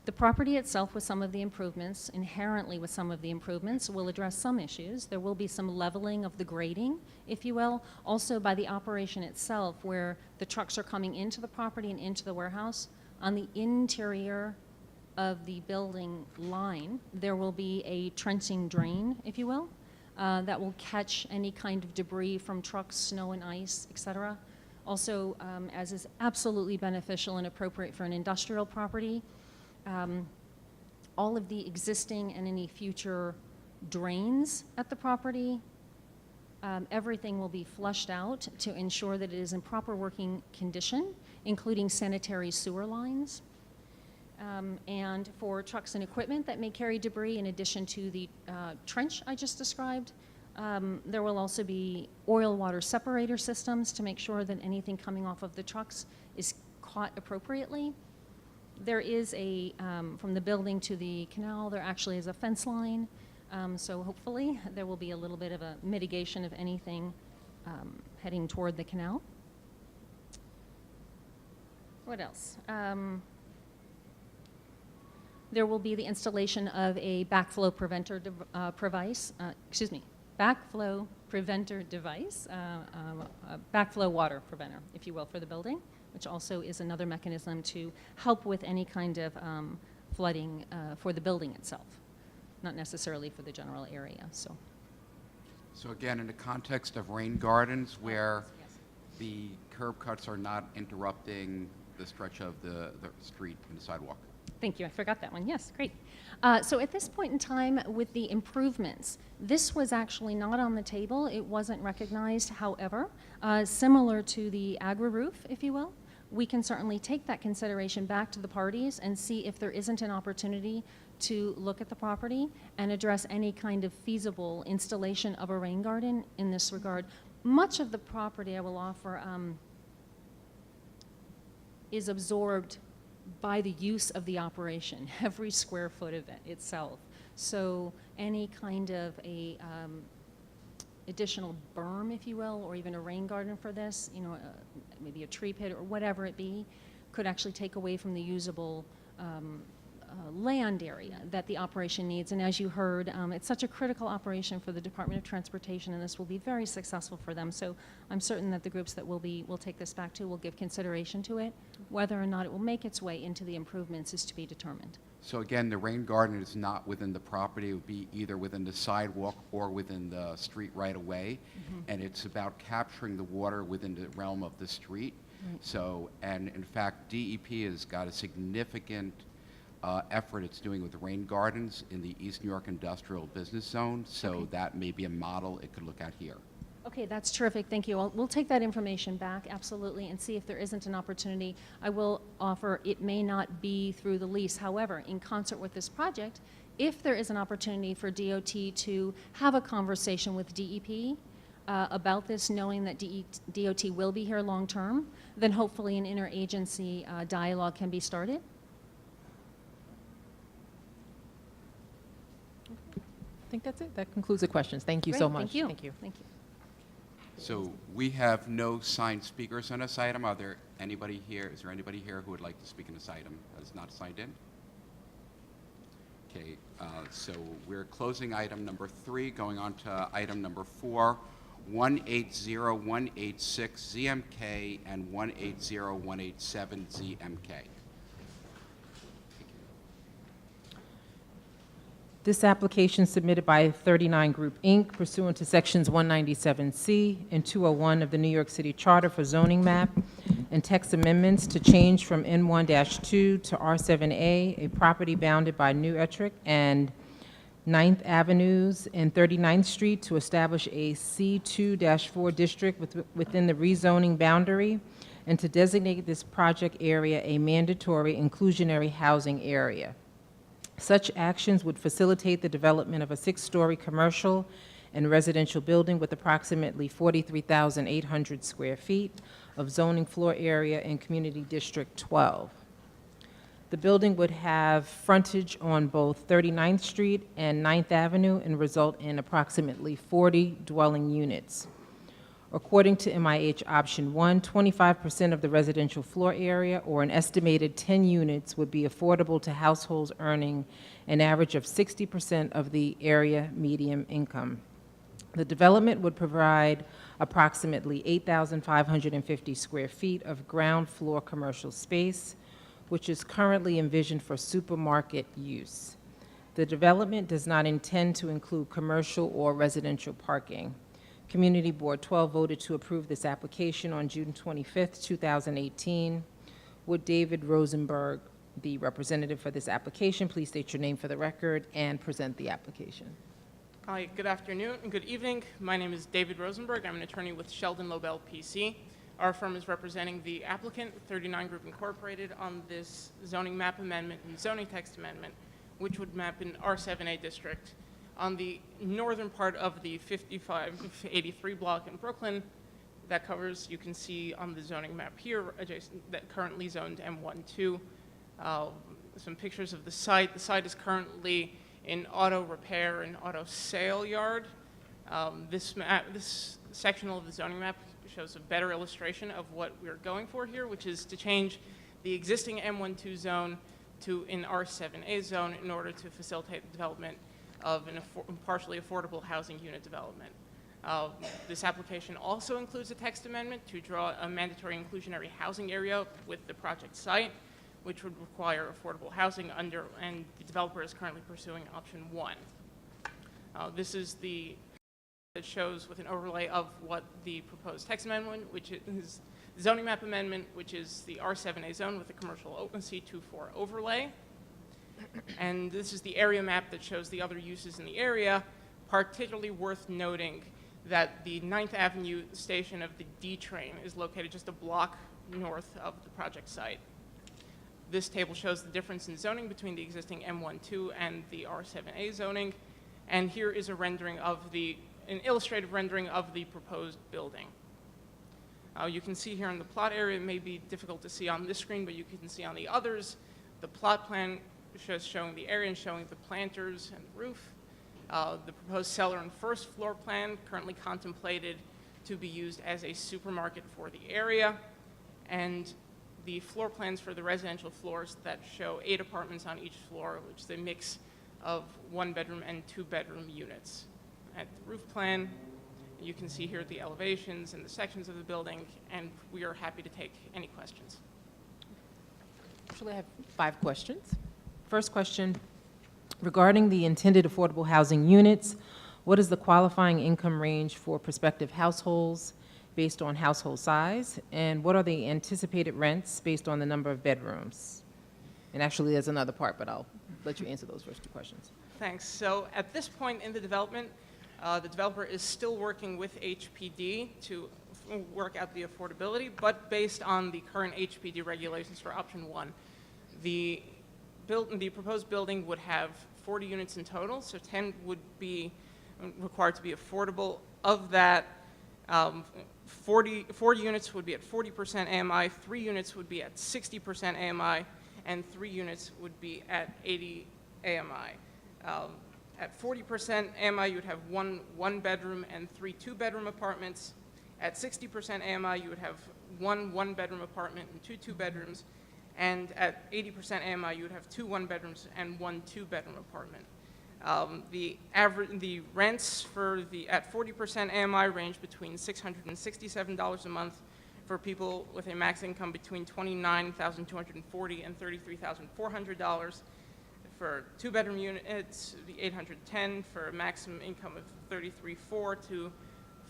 the property itself with some of the improvements, inherently with some of the improvements, will address some issues. There will be some leveling of the grading, if you will. Also by the operation itself, where the trucks are coming into the property and into the warehouse, on the interior of the building line, there will be a trenching drain, if you will, that will catch any kind of debris from trucks, snow and ice, et cetera. Also, as is absolutely beneficial and appropriate for an industrial property, all of the existing and any future drains at the property, everything will be flushed out to ensure that it is in proper working condition, including sanitary sewer lines. And for trucks and equipment that may carry debris, in addition to the trench I just described, there will also be oil water separator systems to make sure that anything coming off of the trucks is caught appropriately. There is a, from the building to the canal, there actually is a fence line, so hopefully there will be a little bit of a mitigation of anything heading toward the canal. What else? there will be the installation of a backflow preventer backflow preventer device, a backflow water preventer, if you will, for the building, which also is another mechanism to help with any kind of flooding for the building itself, not necessarily for the general area. So again, in the context of rain gardens, where the curb cuts are not interrupting the stretch of the street and the sidewalk. Thank you. I forgot that one. Yes, great. So at this point in time, with the improvements, this was actually not on the table. It wasn't recognized. However, similar to the agri-roof, if you will, we can certainly take that consideration back to the parties and see if there isn't an opportunity to look at the property and address any kind of feasible installation of a rain garden in this regard. Much of the property, I will offer, is absorbed by the use of the operation, every square foot of it itself. So any kind of a additional berm, if you will, or even a rain garden for this, you know, maybe a tree pit or whatever it be, could actually take away from the usable land area that the operation needs. And as you heard, it's such a critical operation for the Department of Transportation, and this will be very successful for them. So I'm certain that the groups that we'll take this back to will give consideration to it. Whether or not it will make its way into the improvements is to be determined. So again, the rain garden is not within the property. It would be either within the sidewalk or within the street right away. And it's about capturing the water within the realm of the street. So, and in fact, DEP has got a significant effort it's doing with the rain gardens in the East New York Industrial Business Zone. So that may be a model it could look at here. Okay, that's terrific. Thank you. We'll take that information back, absolutely, and see if there isn't an opportunity. I will offer it may not be through the lease. However, in concert with this project, if there is an opportunity for DOT to have a conversation with DEP about this, knowing that DOT will be here long term, then hopefully an interagency dialogue can be started. I think that's it. That concludes the questions. Thank you Great, so much. Thank you. Thank you. Thank you. So we have no signed speakers on this item. Are there anybody here? Is there anybody here who would like to speak on this item that is not signed in? Okay, so we're closing item number 3, going on to item number 4, 180186 ZMK and 180187 ZMK. This application submitted by 39 Group, Inc., pursuant to Sections 197C and 201 of the New York City Charter for zoning map and text amendments to change from N1-2 to R7A, a property bounded by New Ettrick and 9th Avenues and 39th Street, to establish a C2-4 district within the rezoning boundary, and to designate this project area a mandatory inclusionary housing area. Such actions would facilitate the development of a 6-story commercial and residential building with approximately 43,800 square feet of zoning floor area in Community District 12. The building would have frontage on both 39th Street and 9th Avenue and result in approximately 40 dwelling units. According to MIH Option 1, 25% of the residential floor area, or an estimated 10 units, would be affordable to households earning an average of 60% of the area median income. The development would provide approximately 8,550 square feet of ground floor commercial space, which is currently envisioned for supermarket use. The development does not intend to include commercial or residential parking. Community Board 12 voted to approve this application on June 25th, 2018. Would David Rosenberg, the representative for this application, please state your name for the record and present the application? Hi, good afternoon and good evening. My name is David Rosenberg. I'm an attorney with Sheldon Lobel PC. Our firm is representing the applicant, 39 Group Incorporated, on this zoning map amendment and zoning text amendment, which would map an R7A district on the northern part of the 5583 block in Brooklyn. That covers, you can see on the zoning map here, adjacent, that currently zoned M12. Some pictures of the site. The site is currently in auto repair and auto sale yard. This section of the zoning map shows a better illustration of what we're going for here, which is to change the existing M12 zone to an R7A zone in order to facilitate the development of a partially affordable housing unit development. This application also includes a text amendment to draw a mandatory inclusionary housing area with the project site, which would require affordable housing and the developer is currently pursuing option 1. This is the that shows with an overlay of what the proposed text amendment, which is the zoning map amendment, which is the R7A zone with the commercial open C24 overlay. And this is the area map that shows the other uses in the area, particularly worth noting that the 9th Avenue station of the D train is located just a block north of the project site. This table shows the difference in zoning between the existing M12 and the R7A zoning, and here is a rendering of an illustrative rendering of the proposed building. You can see here in the plot area, it may be difficult to see on this screen, but you can see on the others, the plot plan showing the area and showing the planters and the roof. The proposed cellar and first floor plan currently contemplated to be used as a supermarket for the area, and the floor plans for the residential floors that show 8 apartments on each floor, which is a mix of 1-bedroom and 2-bedroom units. At the roof plan, you can see here the elevations and the sections of the building, and we are happy to take any questions. Actually, I have 5 questions. First question, regarding the intended affordable housing units, what is the qualifying income range for prospective households based on household size? And what are the anticipated rents based on the number of bedrooms? And actually, there's another part, but I'll let you answer those first 2 questions. Thanks. So at this point in the development, the developer is still working with HPD to work out the affordability, but based on the current HPD regulations for option 1, the proposed building would have 40 units in total, so 10 would be required to be affordable. Of that, 40 units would be at 40% AMI, 3 units would be at 60% AMI, and 3 units would be at 80 AMI. At 40% AMI, you would have 1 1-bedroom and 3 2-bedroom apartments. At 60% AMI, you would have 1 1-bedroom apartment and 2 2-bedrooms. And at 80% AMI, you would have 2 1-bedrooms and 1 2-bedroom apartment. The rents at 40% AMI range between $667 a month for people with a max income between $29,240 and $33,400. For 2-bedroom units, the $810 for a maximum income of $33,400 to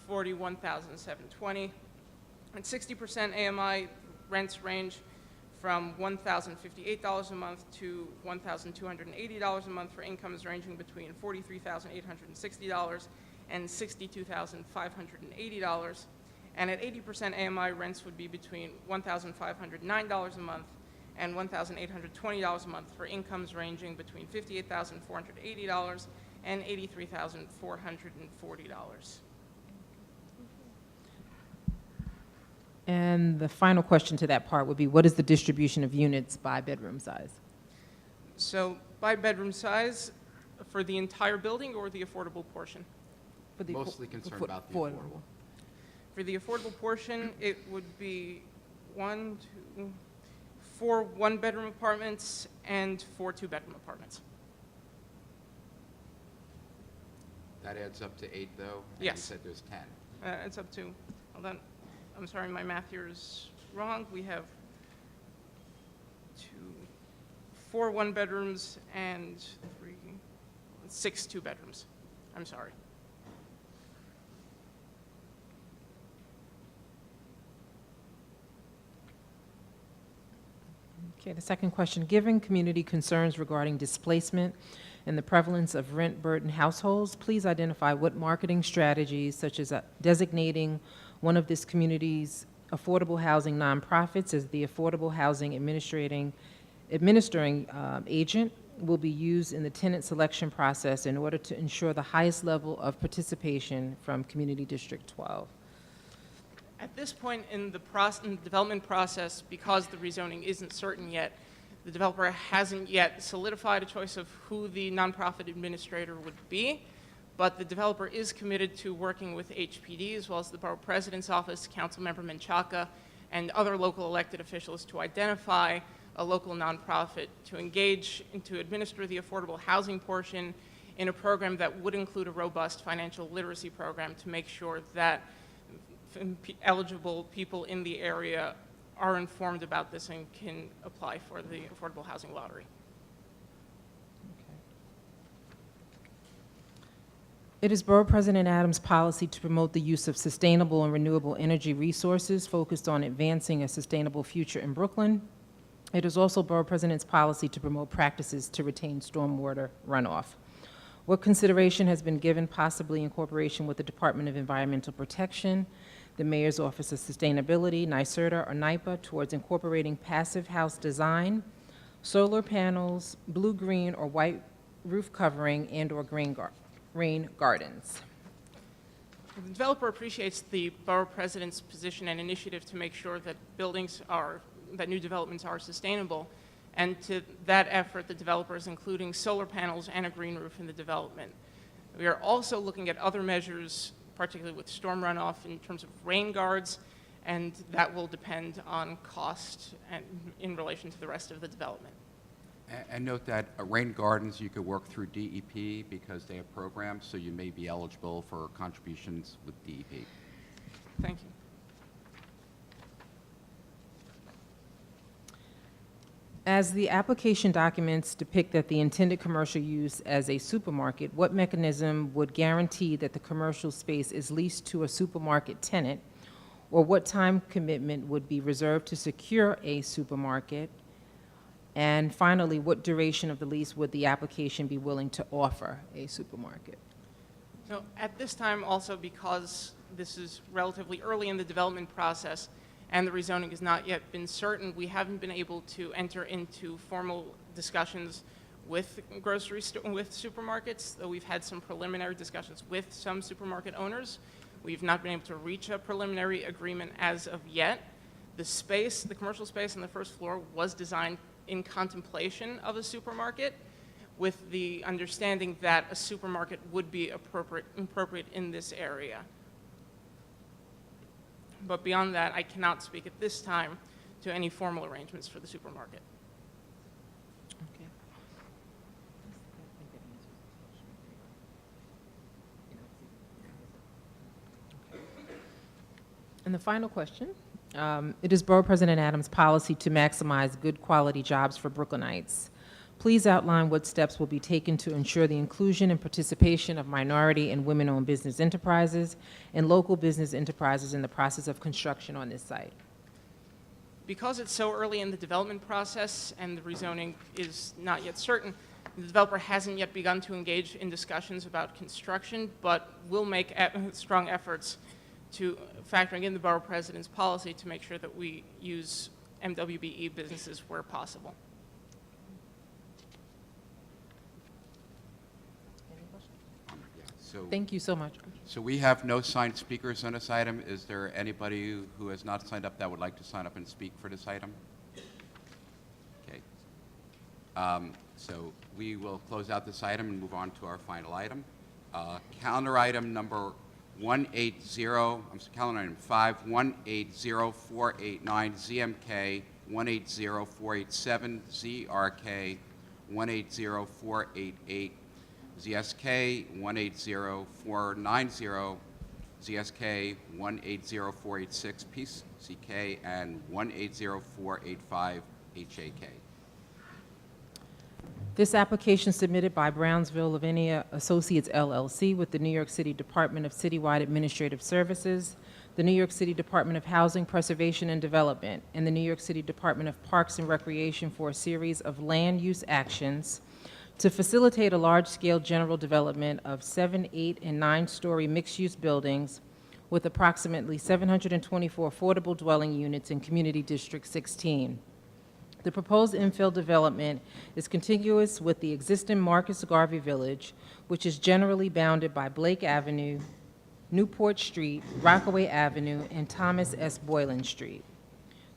$41,720. At 60% AMI, rents range from $1,058 a month to $1,280 a month for incomes ranging between $43,860 and $62,580. And at 80% AMI, rents would be between $1,509 a month and $1,820 a month for incomes ranging between $58,480 and $83,440. And the final question to that part would be, what is the distribution of units by bedroom size? So by bedroom size, for the entire building or the affordable portion? For the Mostly concerned about the affordable. For the affordable portion, it would be 4 1-bedroom apartments and 4 2-bedroom apartments. That adds up to 8, though? And Yes. you said there's 10. It's up to, hold on, I'm sorry, my math here is wrong. We have 4 1-bedrooms and 6 2-bedrooms. I'm sorry. Okay, the second question, given community concerns regarding displacement and the prevalence of rent-burdened households, please identify what marketing strategies, such as designating one of this community's affordable housing nonprofits as the affordable housing administering agent, will be used in the tenant selection process in order to ensure the highest level of participation from Community District 12. At this point in the development process, because the rezoning isn't certain yet, the developer hasn't yet solidified a choice of who the nonprofit administrator would be, but the developer is committed to working with HPD as well as the Borough President's Office, Councilmember Menchaca, and other local elected officials to identify a local nonprofit, to engage and to administer the affordable housing portion in a program that would include a robust financial literacy program to make sure that eligible people in the area are informed about this and can apply for the affordable housing lottery. It is Borough President Adams' policy to promote the use of sustainable and renewable energy resources focused on advancing a sustainable future in Brooklyn. It is also Borough President's policy to promote practices to retain stormwater runoff. What consideration has been given, possibly in cooperation with the Department of Environmental Protection, the Mayor's Office of Sustainability, NYSERDA, or NYPA, towards incorporating passive house design, solar panels, blue-green or white roof covering, and/or rain gardens? The developer appreciates the Borough President's position and initiative to make sure that that new developments are sustainable. And to that effort, the developer is including solar panels and a green roof in the development. We are also looking at other measures, particularly with storm runoff, in terms of rain guards, and that will depend on cost and in relation to the rest of the development. And note that rain gardens, you could work through DEP because they have programs, so you may be eligible for contributions with DEP. Thank you. As the application documents depict that the intended commercial use as a supermarket, what mechanism would guarantee that the commercial space is leased to a supermarket tenant, or what time commitment would be reserved to secure a supermarket? And finally, what duration of the lease would the application be willing to offer a supermarket? So at this time, also because this is relatively early in the development process and the rezoning has not yet been certain, we haven't been able to enter into formal discussions with with supermarkets, though we've had some preliminary discussions with some supermarket owners. We've not been able to reach a preliminary agreement as of yet. The space, the commercial space on the first floor, was designed in contemplation of a supermarket, with the understanding that a supermarket would be appropriate in this area. But beyond that, I cannot speak at this time to any formal arrangements for the supermarket. Okay. And the final question. It is Borough President Adams' policy to maximize good quality jobs for Brooklynites. Please outline what steps will be taken to ensure the inclusion and participation of minority and women-owned business enterprises and local business enterprises in the process of construction on this site. Because it's so early in the development process and the rezoning is not yet certain, the developer hasn't yet begun to engage in discussions about construction, but will make strong efforts to factoring in the Borough President's policy to make sure that we use MWBE businesses where possible. So, Thank you so much. so we have no signed speakers on this item. Is there anybody who has not signed up that would like to sign up and speak for this item? Okay. So we will close out this item and move on to our final item. Calendar item number 180, 180-489 ZMK, 180-487 ZRK, 180-488 ZSK, 180-490 ZSK, 180-486 PCK, and 180-485 HAK. This application submitted by Brownsville Lavinia Associates LLC with the New York City Department of Citywide Administrative Services, the New York City Department of Housing, Preservation and Development, and the New York City Department of Parks and Recreation for a series of land use actions to facilitate a large-scale general development of 7, 8, and 9-story mixed-use buildings with approximately 724 affordable dwelling units in Community District 16. The proposed infill development is contiguous with the existing Marcus Garvey Village, which is generally bounded by Blake Avenue, Newport Street, Rockaway Avenue, and Thomas S. Boylan Street.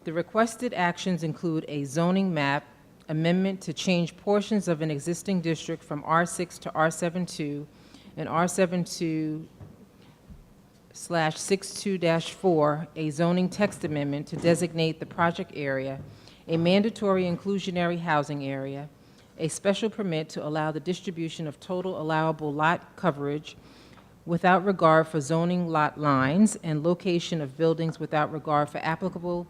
The requested actions include a zoning map amendment to change portions of an existing district from R6 to R72 and R72/62-4, a zoning text amendment to designate the project area a mandatory inclusionary housing area, a special permit to allow the distribution of total allowable lot coverage without regard for zoning lot lines and location of buildings without regard for applicable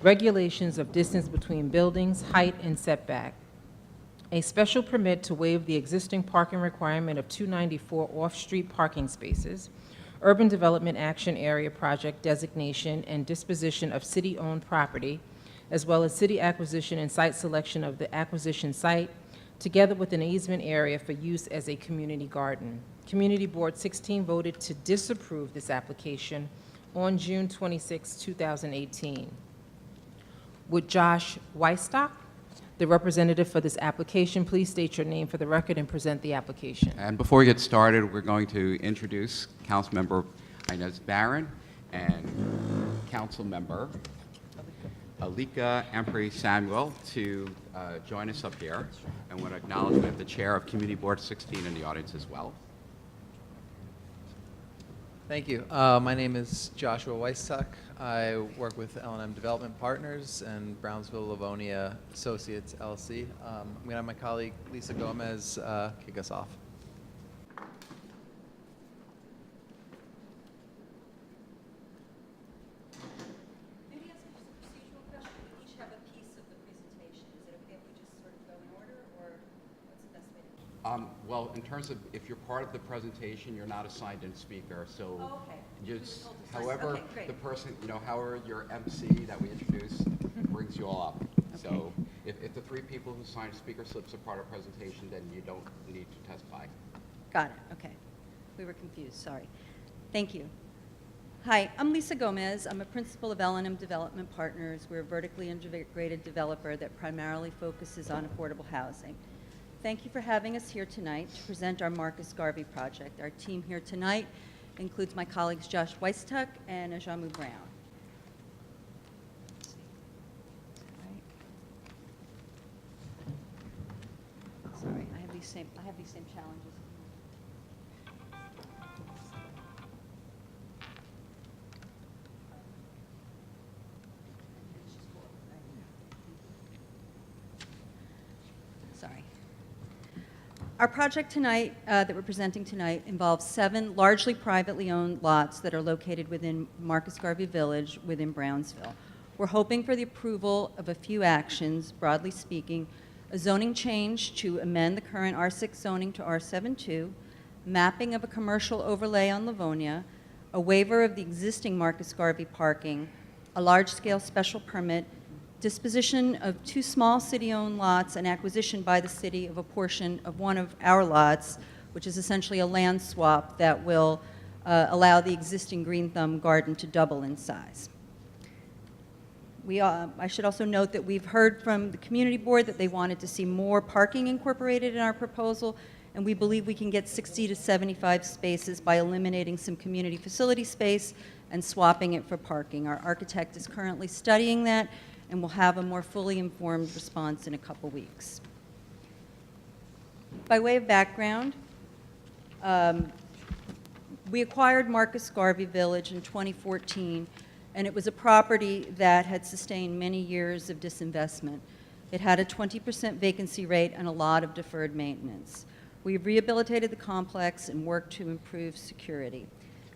regulations of distance between buildings, height, and setback, a special permit to waive the existing parking requirement of 294 off-street parking spaces, urban development action area project designation and disposition of city-owned property, as well as city acquisition and site selection of the acquisition site, together with an easement area for use as a community garden. Community Board 16 voted to disapprove this application on June 26, 2018. Would Josh Weistock, the representative for this application, please state your name for the record and present the application? And before we get started, we're going to introduce Councilmember Inez Barron and Councilmember Alika Ampry Samuel to join us up here. And want to acknowledge we have the chair of Community Board 16 in the audience as well. Thank you. My name is Joshua Weistock. I work with L&M Development Partners and Brownsville Livonia Associates LLC. I'm going to have my colleague Lisa Gomez kick us off. Maybe ask just a procedural question. We each have a piece of the presentation. Is it okay if we just sort of go in order, or what's the best way to do it? Well, in terms of if you're part of the presentation, you're not assigned a speaker, so Oh, okay. just told to sign. however Okay, great. the person, however your MC that we introduce brings you all up. So if the three people who signed speaker slips are part of the presentation, then you don't need to testify. Got it. Okay. We were confused. Sorry. Thank you. Hi, I'm Lisa Gomez. I'm a principal of L&M Development Partners. We're a vertically integrated developer that primarily focuses on affordable housing. Thank you for having us here tonight to present our Marcus Garvey project. Our team here tonight includes my colleagues Josh Weistock and Ajamu Brown. Sorry, I have these same challenges. Sorry. Our project tonight, that we're presenting tonight, involves 7 largely privately owned lots that are located within Marcus Garvey Village within Brownsville. We're hoping for the approval of a few actions, broadly speaking: a zoning change to amend the current R6 zoning to R72, mapping of a commercial overlay on Livonia, a waiver of the existing Marcus Garvey parking, a large-scale special permit, disposition of 2 small city-owned lots, and acquisition by the city of a portion of one of our lots, which is essentially a land swap that will allow the existing Green Thumb garden to double in size. I should also note that we've heard from the community board that they wanted to see more parking incorporated in our proposal, and we believe we can get 60 to 75 spaces by eliminating some community facility space and swapping it for parking. Our architect is currently studying that, and we'll have a more fully informed response in a couple weeks. By way of background, we acquired Marcus Garvey Village in 2014, and it was a property that had sustained many years of disinvestment. It had a 20% vacancy rate and a lot of deferred maintenance. We've rehabilitated the complex and worked to improve security.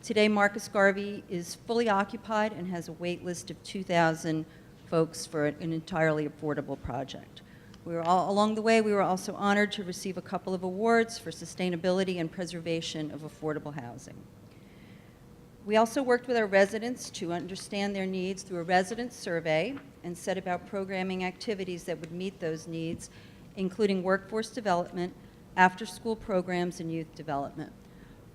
Today, Marcus Garvey is fully occupied and has a wait list of 2,000 folks for an entirely affordable project. Along the way, we were also honored to receive a couple of awards for sustainability and preservation of affordable housing. We also worked with our residents to understand their needs through a resident survey and set about programming activities that would meet those needs, including workforce development, after-school programs, and youth development.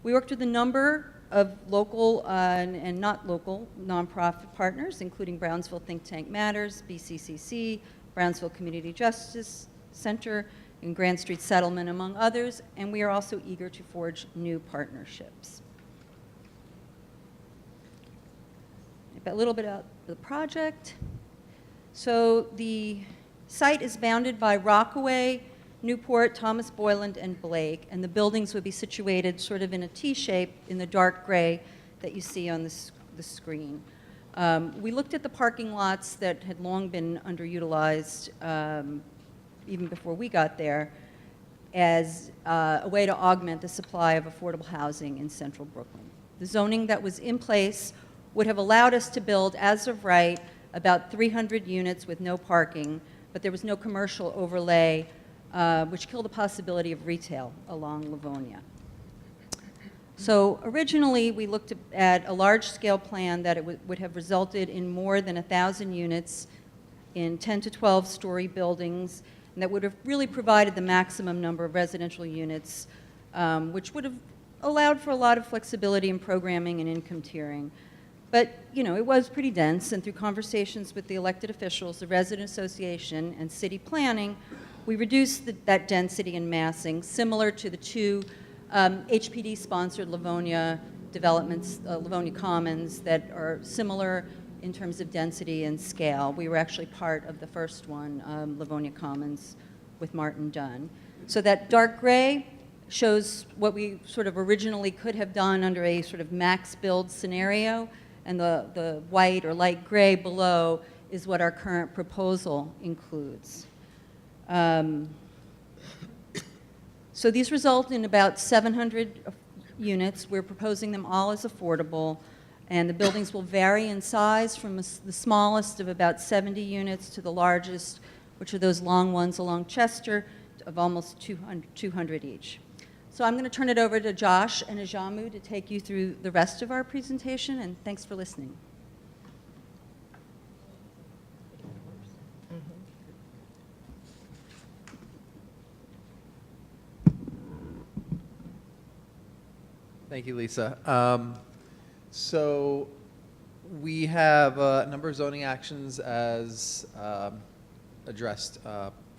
We worked with a number of local and not local nonprofit partners, including Brownsville Think Tank Matters, BCCC, Brownsville Community Justice Center, and Grand Street Settlement, among others, and we are also eager to forge new partnerships. A little bit about the project. So the site is bounded by Rockaway, Newport, Thomas Boyland, and Blake, and the buildings would be situated sort of in a T shape in the dark gray that you see on the screen. We looked at the parking lots that had long been underutilized, even before we got there, as a way to augment the supply of affordable housing in central Brooklyn. The zoning that was in place would have allowed us to build, as of right, about 300 units with no parking, but there was no commercial overlay, which killed the possibility of retail along Livonia. So originally, we looked at a large-scale plan that it would have resulted in more than 1,000 units in 10 to 12-story buildings, and that would have really provided the maximum number of residential units, which would have allowed for a lot of flexibility in programming and income tiering. But, you know, it was pretty dense, and through conversations with the elected officials, the resident association, and city planning, we reduced that density and massing, similar to the two HPD-sponsored Livonia developments, Livonia Commons, that are similar in terms of density and scale. We were actually part of the first one, Livonia Commons, with Martin Dunn. So that dark gray shows what we sort of originally could have done under a sort of max build scenario, and the white or light gray below is what our current proposal includes. So these result in about 700 units. We're proposing them all as affordable, and the buildings will vary in size from the smallest of about 70 units to the largest, which are those long ones along Chester, of almost 200 each. So I'm going to turn it over to Josh and Ajamu to take you through the rest of our presentation, and thanks for listening. Thank you, Lisa. So we have a number of zoning actions as addressed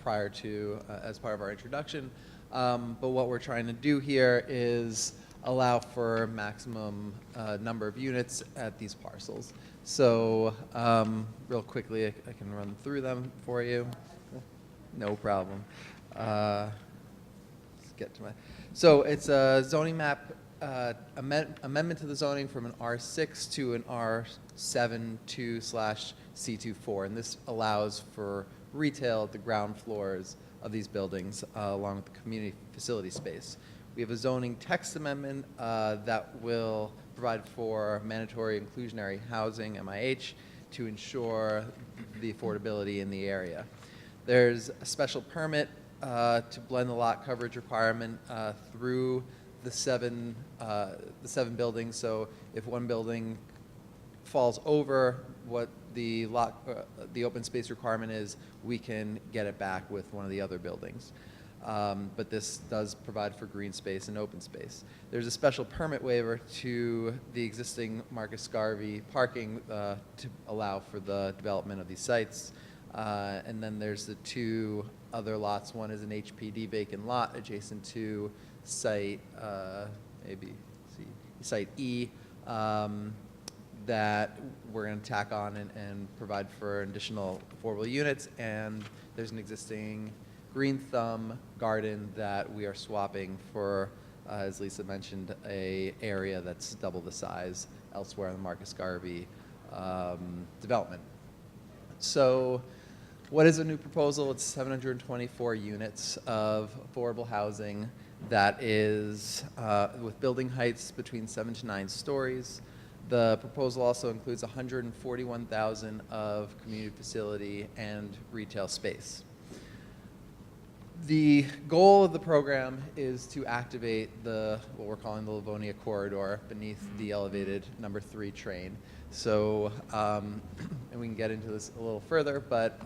prior to, as part of our introduction. But what we're trying to do here is allow for maximum number of units at these parcels. So real quickly, I can run through them for you. No problem. Let's get to my. So it's a zoning map amendment to the zoning from an R6 to an R7-2/C24, and this allows for retail at the ground floors of these buildings, along with the community facility space. We have a zoning text amendment that will provide for mandatory inclusionary housing, MIH, to ensure the affordability in the area. There's a special permit to blend the lot coverage requirement through the seven buildings. So if one building falls over what the open space requirement is, we can get it back with one of the other buildings. But this does provide for green space and open space. There's a special permit waiver to the existing Marcus Garvey parking to allow for the development of these sites. And then there's the two other lots. One is an HPD vacant lot adjacent to site site E, that we're going to tack on and provide for additional affordable units. And there's an existing green thumb garden that we are swapping for, as Lisa mentioned, a area that's double the size elsewhere in the Marcus Garvey development. So what is a new proposal? It's 724 units of affordable housing that is with building heights between 7 to 9 stories. The proposal also includes 141,000 of community facility and retail space. The goal of the program is to activate what we're calling the Livonia corridor beneath the elevated number 3 train. So, and we can get into this a little further, but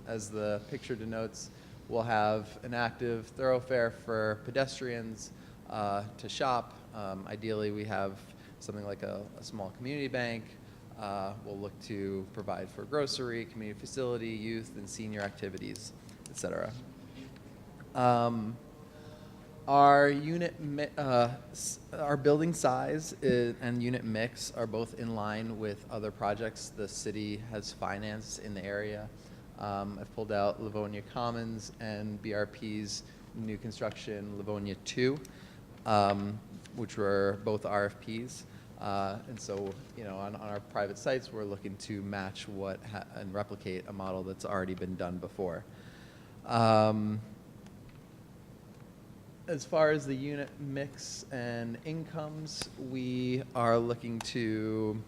as the picture denotes, we'll have an active thoroughfare for pedestrians to shop. Ideally, we have something like a small community bank. We'll look to provide for grocery, community facility, youth, and senior activities, et cetera. Our building size and unit mix are both in line with other projects the city has financed in the area. I've pulled out Livonia Commons and BRP's new construction Livonia 2, which were both RFPs. And so, on our private sites, we're looking to match and replicate a model that's already been done before. As far as the unit mix and incomes, we are looking to,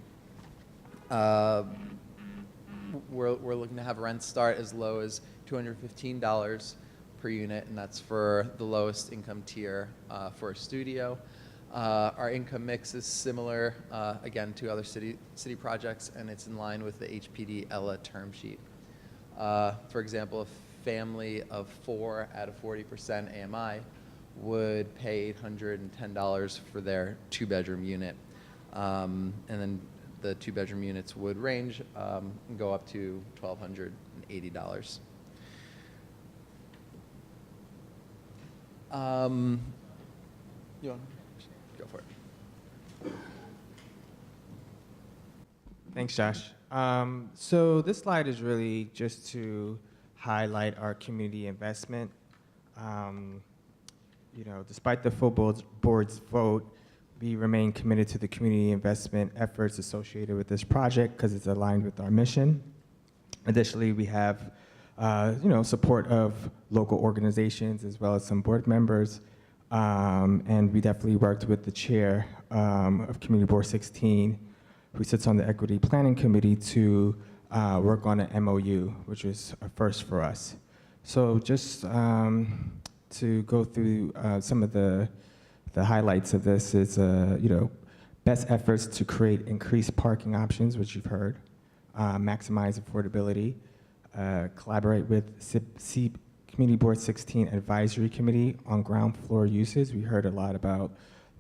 we're looking to have rents start as low as $215 per unit, and that's for the lowest income tier for a studio. Our income mix is similar, again, to other city projects, and it's in line with the HPD ELA term sheet. For example, a family of 4 at a 40% AMI would pay $810 for their 2-bedroom unit. And then the 2-bedroom units would range and go up to $1,280. You want to go for it? Thanks, Josh. So this slide is really just to highlight our community investment. Despite the full board's vote, we remain committed to the community investment efforts associated with this project because it's aligned with our mission. Additionally, we have support of local organizations as well as some board members. And we definitely worked with the chair of Community Board 16, who sits on the Equity Planning Committee, to work on an MOU, which is a first for us. So just to go through some of the highlights of this is, best efforts to create increased parking options, which you've heard, maximize affordability, collaborate with Community Board 16 Advisory Committee on ground floor uses. We heard a lot about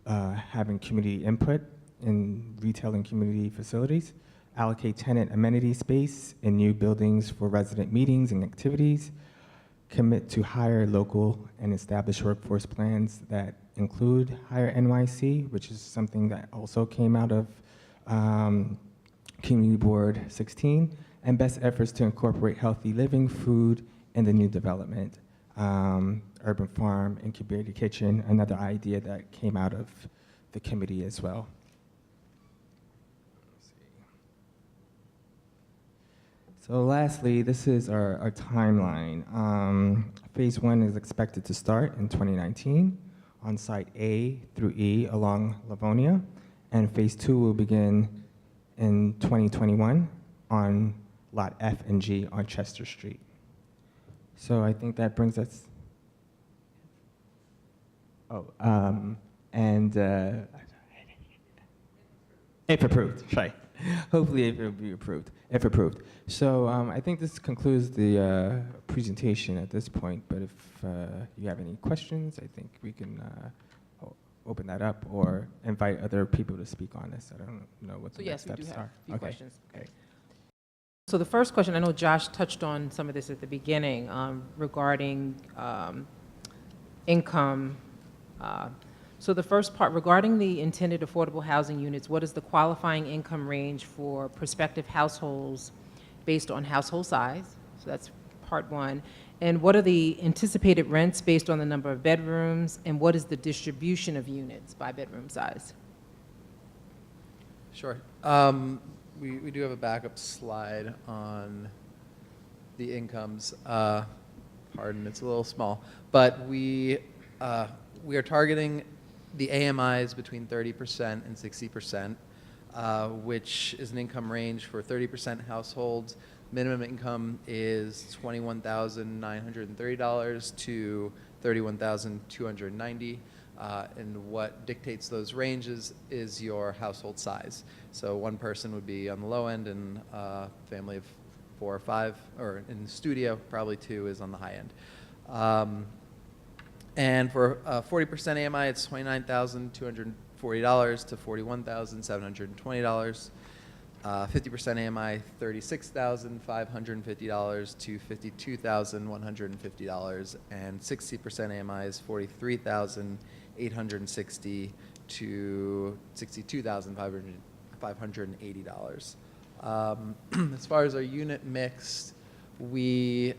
having community input in retail and community facilities, allocate tenant amenity space in new buildings for resident meetings and activities, commit to hire local and established workforce plans that include higher NYC, which is something that also came out of Community Board 16, and best efforts to incorporate healthy living, food, in the new development, urban farm, incubator kitchen, another idea that came out of the committee as well. So lastly, this is our timeline. Phase 1 is expected to start in 2019 on site A through E along Livonia, and phase 2 will begin in 2021 on lot F and G on Chester Street. So I think that brings us, if approved, right. Hopefully it will be approved, if approved. So I think this concludes the presentation at this point, but if you have any questions, I think we can open that up or invite other people to speak on this. I don't know what the next steps are. Yes, we do have a few questions. Okay. So the first question, I know Josh touched on some of this at the beginning regarding income. So the first part, regarding the intended affordable housing units, what is the qualifying income range for prospective households based on household size? So that's part one. And what are the anticipated rents based on the number of bedrooms? And what is the distribution of units by bedroom size? Sure. We do have a backup slide on the incomes. Pardon, it's a little small. But we are targeting the AMIs between 30% and 60%, which is an income range for 30% households. Minimum income is $21,930 to $31,290. And what dictates those ranges is your household size. So one person would be on the low end, and a family of 4 or 5, or in the studio, probably 2 is on the high end. And for 40% AMI, it's $29,240 to $41,720. 50% AMI, $36,550 to $52,150, and 60% AMI is $43,860 to $62,580. As far as our unit mix, we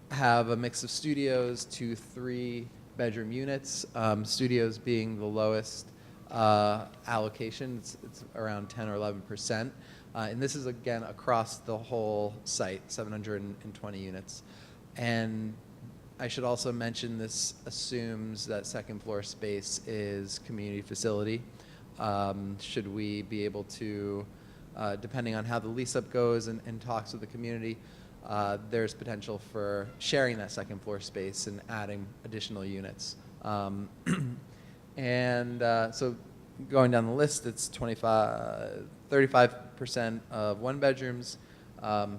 have a mix of studios to 3-bedroom units, studios being the lowest allocation. It's around 10 or 11%. And this is, again, across the whole site, 720 units. And I should also mention this assumes that second floor space is community facility. Should we be able to, depending on how the lease up goes and talks with the community, there's potential for sharing that second floor space and adding additional units. So going down the list, it's 35% of one bedrooms,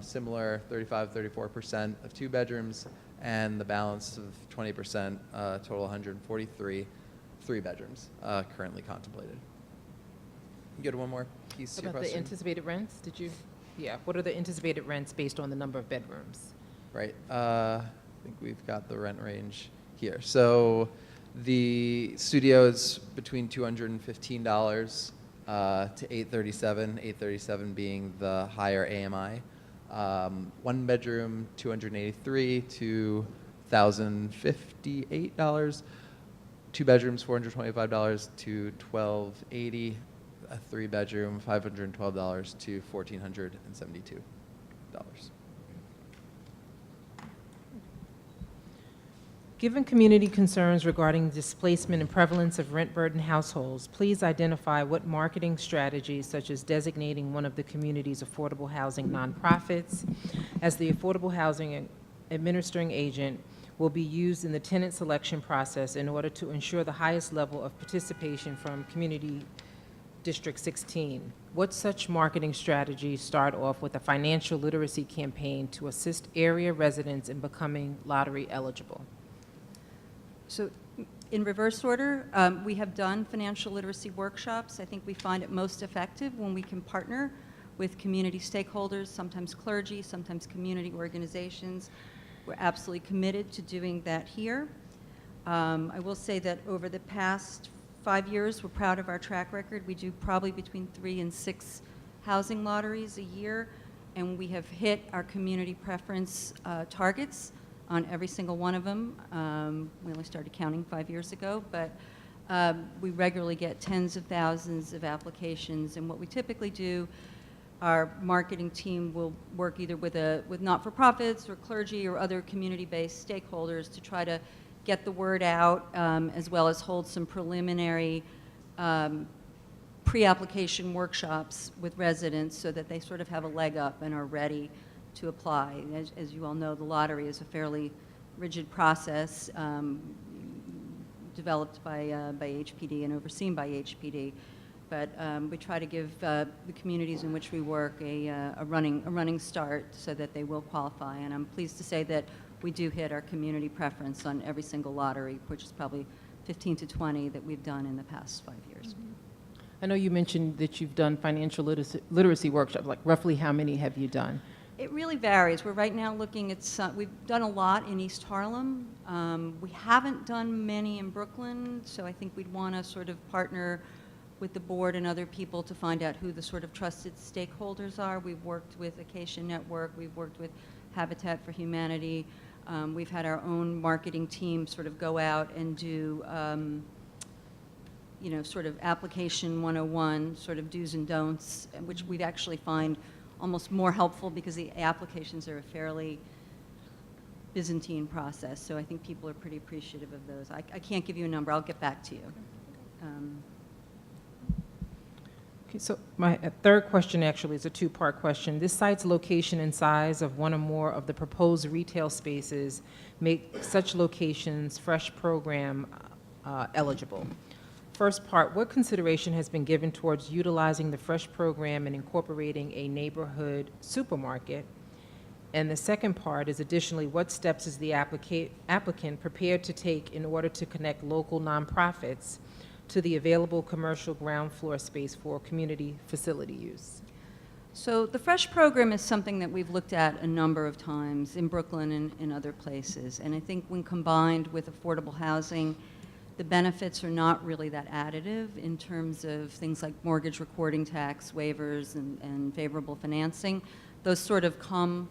similar 34% of two bedrooms, and the balance of 20%, total 143, three bedrooms currently contemplated. You go to one more piece to your About the question. anticipated rents, did you? Yeah, what are the anticipated rents based on the number of bedrooms? Right. I think we've got the rent range here. So the studio is between $215 to $837, $837 being the higher AMI. One bedroom, $283 to $1,058. Two bedrooms, $425 to $1,280. A three bedroom, $512 to $1,472. Given community concerns regarding displacement and prevalence of rent-burdened households, please identify what marketing strategies, such as designating one of the community's affordable housing nonprofits as the affordable housing administering agent, will be used in the tenant selection process in order to ensure the highest level of participation from Community District 16. What such marketing strategies start off with a financial literacy campaign to assist area residents in becoming lottery eligible? So in reverse order, we have done financial literacy workshops. I think we find it most effective when we can partner with community stakeholders, sometimes clergy, sometimes community organizations. We're absolutely committed to doing that here. I will say that over the past 5 years, we're proud of our track record. We do probably between 3 and 6 housing lotteries a year, and we have hit our community preference targets on every single one of them. We only started counting 5 years ago, but we regularly get tens of thousands of applications. And what we typically do, our marketing team will work either with not-for-profits or clergy or other community-based stakeholders to try to get the word out, as well as hold some preliminary pre-application workshops with residents so that they sort of have a leg up and are ready to apply. As you all know, the lottery is a fairly rigid process developed by HPD and overseen by HPD. But we try to give the communities in which we work a running start so that they will qualify. And I'm pleased to say that we do hit our community preference on every single lottery, which is probably 15 to 20 that we've done in the past 5 years. I know you mentioned that you've done financial literacy workshops. Like, roughly how many have you done? It really varies. We're right now looking at we've done a lot in East Harlem. We haven't done many in Brooklyn, so I think we'd want to sort of partner with the board and other people to find out who the sort of trusted stakeholders are. We've worked with Acacia Network. We've worked with Habitat for Humanity. We've had our own marketing team sort of go out and do, sort of application 101, sort of do's and don'ts, which we'd actually find almost more helpful because the applications are a fairly Byzantine process. So I think people are pretty appreciative of those. I can't give you a number. I'll get back to you. Okay, so my third question actually is a two-part question. This site's location and size of one or more of the proposed retail spaces make such locations fresh program eligible. First part, what consideration has been given towards utilizing the fresh program and incorporating a neighborhood supermarket? And the second part is additionally, what steps is the applicant prepared to take in order to connect local nonprofits to the available commercial ground floor space for community facility use? So the FRESH program is something that we've looked at a number of times in Brooklyn and in other places. And I think when combined with affordable housing, the benefits are not really that additive in terms of things like mortgage recording tax waivers and favorable financing. Those sort of come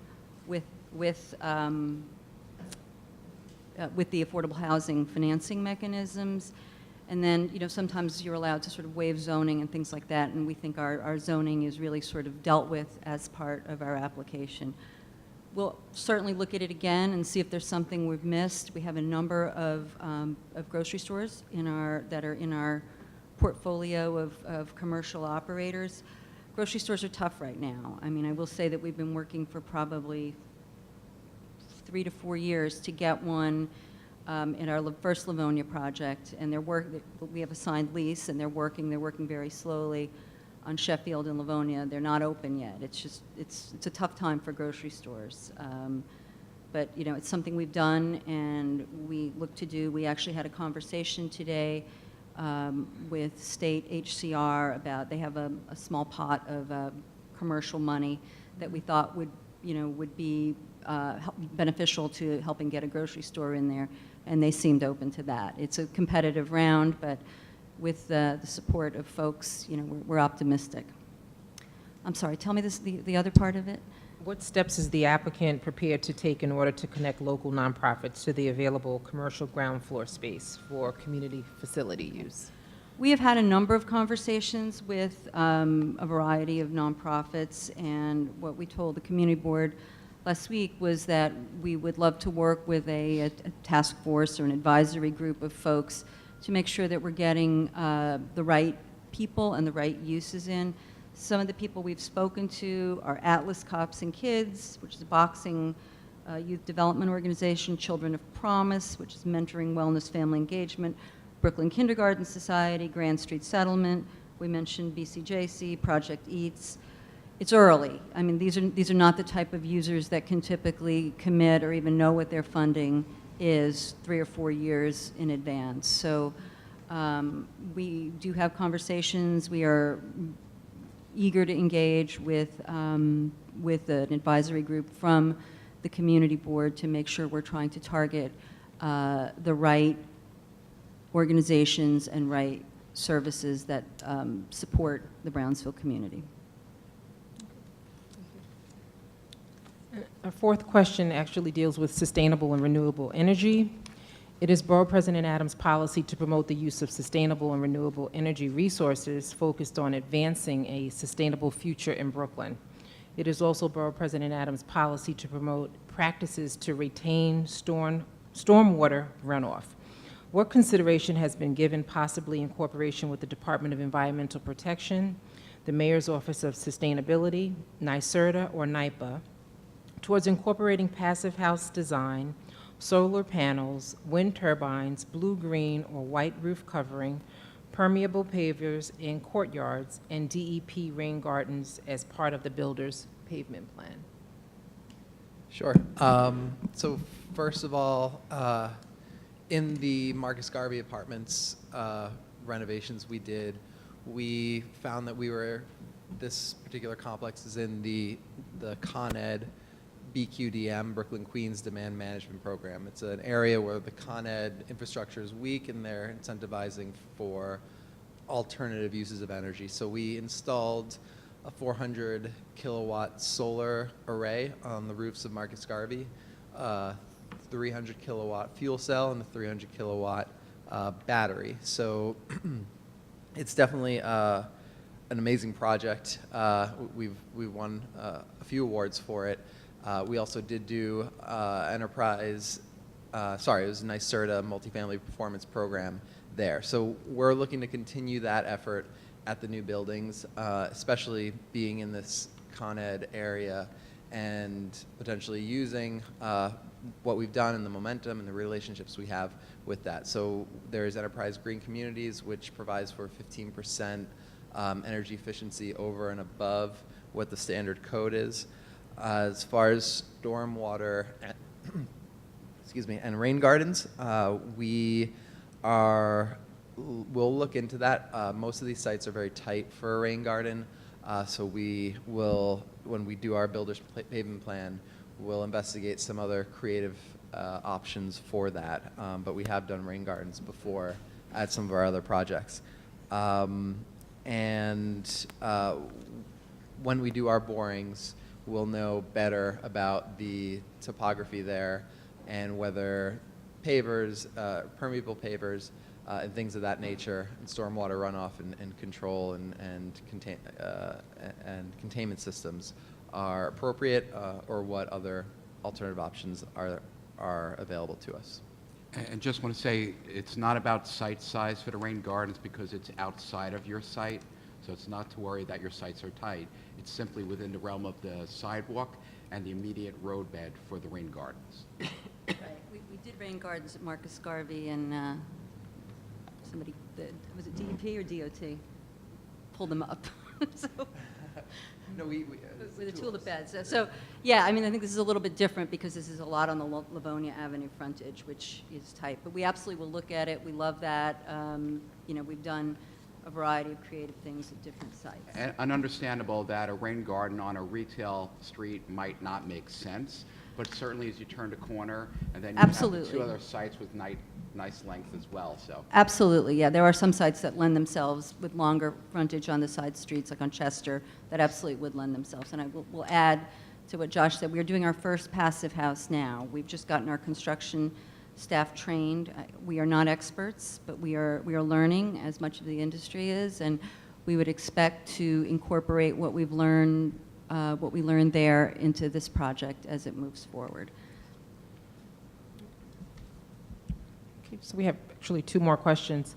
with the affordable housing financing mechanisms. And then, sometimes you're allowed to sort of waive zoning and things like that, and we think our zoning is really sort of dealt with as part of our application. We'll certainly look at it again and see if there's something we've missed. We have a number of grocery stores that are in our portfolio of commercial operators. Grocery stores are tough right now. I mean, I will say that we've been working for probably 3 to 4 years to get one in our first Livonia project, and we have a signed lease, and they're working very slowly on Sheffield and Livonia. They're not open yet. It's a tough time for grocery stores. But, it's something we've done and we look to do. We actually had a conversation today with state HCR about, they have a small pot of commercial money that we thought would be beneficial to helping get a grocery store in there, and they seemed open to that. It's a competitive round, but with the support of folks, we're optimistic. I'm sorry, tell me the other part of it. What steps is the applicant prepared to take in order to connect local nonprofits to the available commercial ground floor space for community facility use? We have had a number of conversations with a variety of nonprofits, and what we told the community board last week was that we would love to work with a task force or an advisory group of folks to make sure that we're getting the right people and the right uses in. Some of the people we've spoken to are Atlas Cops and Kids, which is a boxing youth development organization, Children of Promise, which is mentoring, wellness, family engagement, Brooklyn Kindergarten Society, Grand Street Settlement. We mentioned BCJC, Project Eats. It's early. I mean, these are not the type of users that can typically commit or even know what their funding is 3 or 4 years in advance. So we do have conversations. We are eager to engage with an advisory group from the community board to make sure we're trying to target the right organizations and right services that support the Brownsville community. Our fourth question actually deals with sustainable and renewable energy. It is Borough President Adams' policy to promote the use of sustainable and renewable energy resources focused on advancing a sustainable future in Brooklyn. It is also Borough President Adams' policy to promote practices to retain stormwater runoff. What consideration has been given, possibly in cooperation with the Department of Environmental Protection, the Mayor's Office of Sustainability, NYSERDA, or NYPA, towards incorporating passive house design, solar panels, wind turbines, blue-green or white roof covering, permeable pavers in courtyards, and DEP rain gardens as part of the builder's pavement plan? Sure. So first of all, in the Marcus Garvey Apartments renovations we did, we found that this particular complex is in the Con Ed BQDM, Brooklyn Queens Demand Management Program. It's an area where the Con Ed infrastructure is weak and they're incentivizing for alternative uses of energy. So we installed a 400 kilowatt solar array on the roofs of Marcus Garvey, 300 kilowatt fuel cell, and a 300 kilowatt battery. So it's definitely an amazing project. We've won a few awards for it. We also did do it was a NYSERDA multifamily performance program there. So we're looking to continue that effort at the new buildings, especially being in this Con Ed area and potentially using what we've done and the momentum and the relationships we have with that. So there's Enterprise Green Communities, which provides for 15% energy efficiency over and above what the standard code is. As far as stormwater and rain gardens, we'll look into that. Most of these sites are very tight for a rain garden, so we will, when we do our builder's pavement plan, we'll investigate some other creative options for that. But we have done rain gardens before at some of our other projects. When we do our borings, we'll know better about the topography there and whether pavers, permeable pavers, and things of that nature, and stormwater runoff and control and containment systems are appropriate, or what other alternative options are available to us. And just want to say, it's not about site size for the rain gardens because it's outside of your site, so it's not to worry that your sites are tight. It's simply within the realm of the sidewalk and the immediate roadbed for the rain gardens. Right. We did rain gardens at Marcus Garvey, and somebody, was it DEP or DOT? Pulled them up. So, No, with the tulip beds. So, yeah, I mean, I think this is a little bit different because this is a lot on the Livonia Avenue frontage, which is tight. But we absolutely will look at it. We love that. You know, we've done a variety of creative things at different sites. And understandable that a rain garden on a retail street might not make sense, but certainly as you turn the corner, and then you have the Absolutely. two other sites with nice length as well, so. Absolutely, yeah. There are some sites that lend themselves with longer frontage on the side streets, like on Chester, that absolutely would lend themselves. And I will add to what Josh said. We are doing our first passive house now. We've just gotten our construction staff trained. We are not experts, but we are learning as much of the industry is, and we would expect to incorporate what we've learned, what we learned there into this project as it moves forward. Okay, so we have actually two more questions.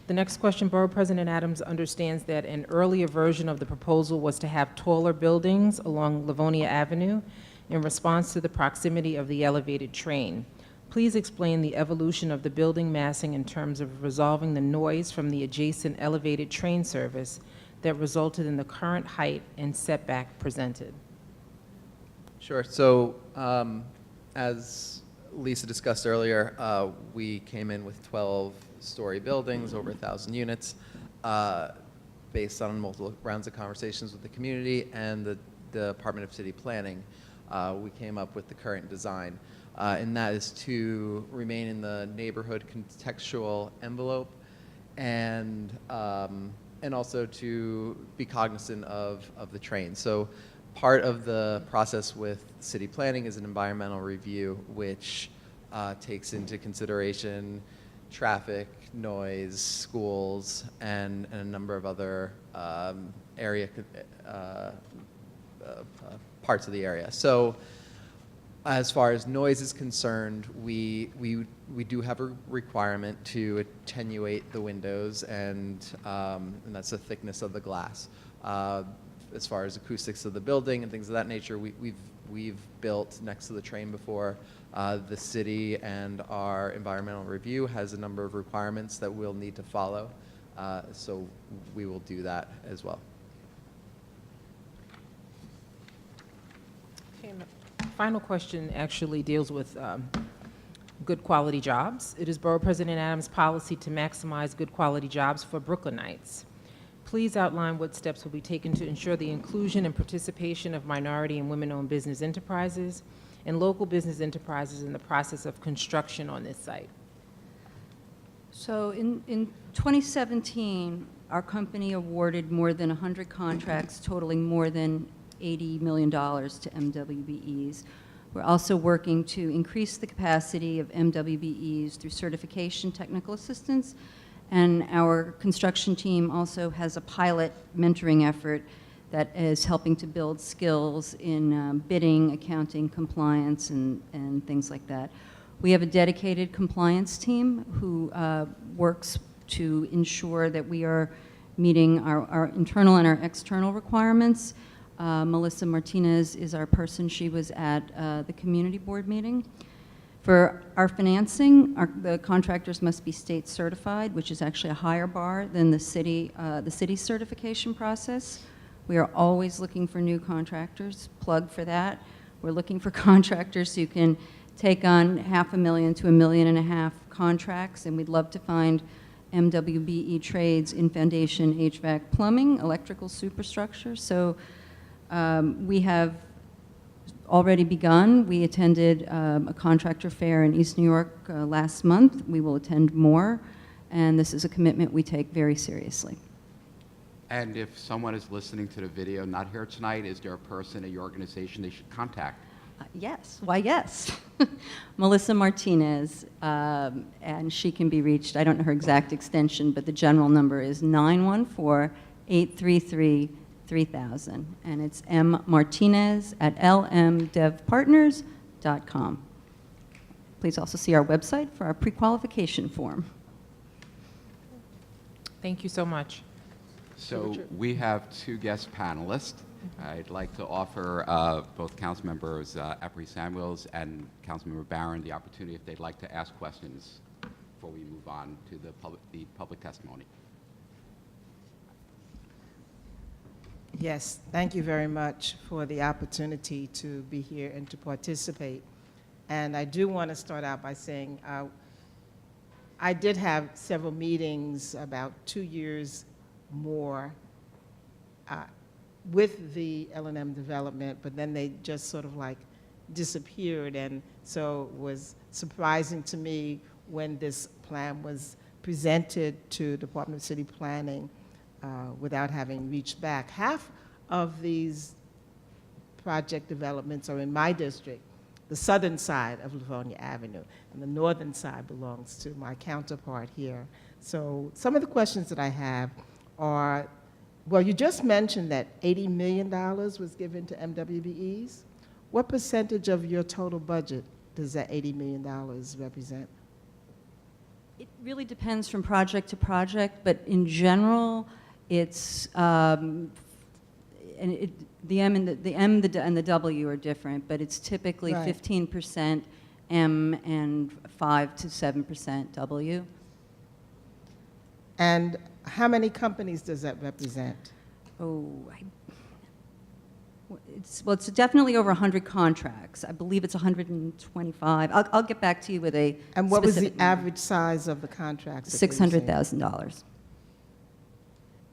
The next question, Borough President Adams understands that an earlier version of the proposal was to have taller buildings along Livonia Avenue in response to the proximity of the elevated train. Please explain the evolution of the building massing in terms of resolving the noise from the adjacent elevated train service that resulted in the current height and setback presented. Sure. So as Lisa discussed earlier, we came in with 12-story buildings, over 1,000 units, based on multiple rounds of conversations with the community and the Department of City Planning. We came up with the current design, and that is to remain in the neighborhood contextual envelope, and also to be cognizant of the train. So part of the process with city planning is an environmental review, which takes into consideration traffic, noise, schools, and a number of other parts of the area. So as far as noise is concerned, we do have a requirement to attenuate the windows, and that's the thickness of the glass. As far as acoustics of the building and things of that nature, we've built next to the train before. The city and our environmental review has a number of requirements that we'll need to follow, so we will do that as well. Okay, and the final question actually deals with good quality jobs. It is Borough President Adams' policy to maximize good quality jobs for Brooklynites. Please outline what steps will be taken to ensure the inclusion and participation of minority and women-owned business enterprises and local business enterprises in the process of construction on this site. So in 2017, our company awarded more than 100 contracts totaling more than $80 million to MWBEs. We're also working to increase the capacity of MWBEs through certification, technical assistance, and our construction team also has a pilot mentoring effort that is helping to build skills in bidding, accounting, compliance, and things like that. We have a dedicated compliance team who works to ensure that we are meeting our internal and our external requirements. Melissa Martinez is our person. She was at the community board meeting. For our financing, the contractors must be state certified, which is actually a higher bar than the city certification process. We are always looking for new contractors. Plug for that. We're looking for contractors who can take on $500,000 to $1.5 million contracts, and we'd love to find MWBE trades in foundation, HVAC, plumbing, electrical superstructure. So we have already begun. We attended a contractor fair in East New York last month. We will attend more, and this is a commitment we take very seriously. And if someone is listening to the video, not here tonight, is there a person at your organization they should contact? Yes, why yes. Melissa Martinez, and she can be reached, I don't know her exact extension, but the general number is 914-833-3000. And it's mmartinez@lmdevpartners.com. Please also see our website for our pre-qualification form. Thank you so much. So we have two guest panelists. I'd like to offer both council members Epry Samuels and Councilmember Barron the opportunity if they'd like to ask questions before we move on to the public testimony. Yes, thank you very much for the opportunity to be here and to participate. And I do want to start out by saying I did have several meetings about 2 years more with the L&M development, but then they just sort of like disappeared. And so it was surprising to me when this plan was presented to Department of City Planning without having reached back. Half of these project developments are in my district, the southern side of Livonia Avenue, and the northern side belongs to my counterpart here. So some of the questions that I have are, well, you just mentioned that $80 million was given to MWBEs. What percentage of your total budget does that $80 million represent? It really depends from project to project, but in general, it's the M and the W are different, but it's typically Right. 15% M and 5 to 7% W. And how many companies does that represent? It's definitely over 100 contracts. I believe it's 125. I'll get back to you with a And what was the specific number. average size of the contracts? that they were seeing? $600,000.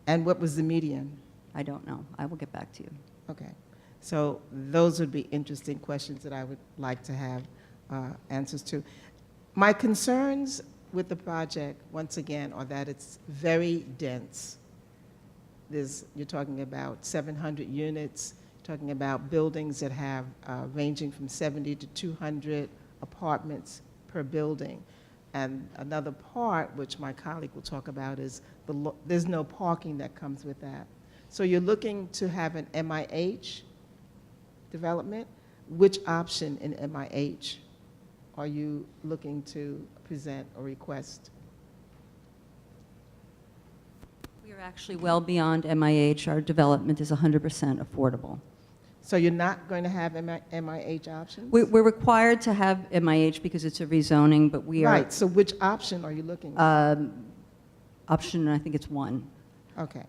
And what was the median? I don't know. I will get back to you. Okay. So those would be interesting questions that I would like to have answers to. My concerns with the project, once again, are that it's very dense. You're talking about 700 units, talking about buildings that have ranging from 70 to 200 apartments per building. And another part, which my colleague will talk about, is there's no parking that comes with that. So you're looking to have an MIH development. Which option in MIH are you looking to present or request? We are actually well beyond MIH. Our development is 100% affordable. So you're not going to have MIH options? We're required to have MIH because it's a rezoning, but we are... Right, so which option are you looking at? Option, I think it's 1. Okay.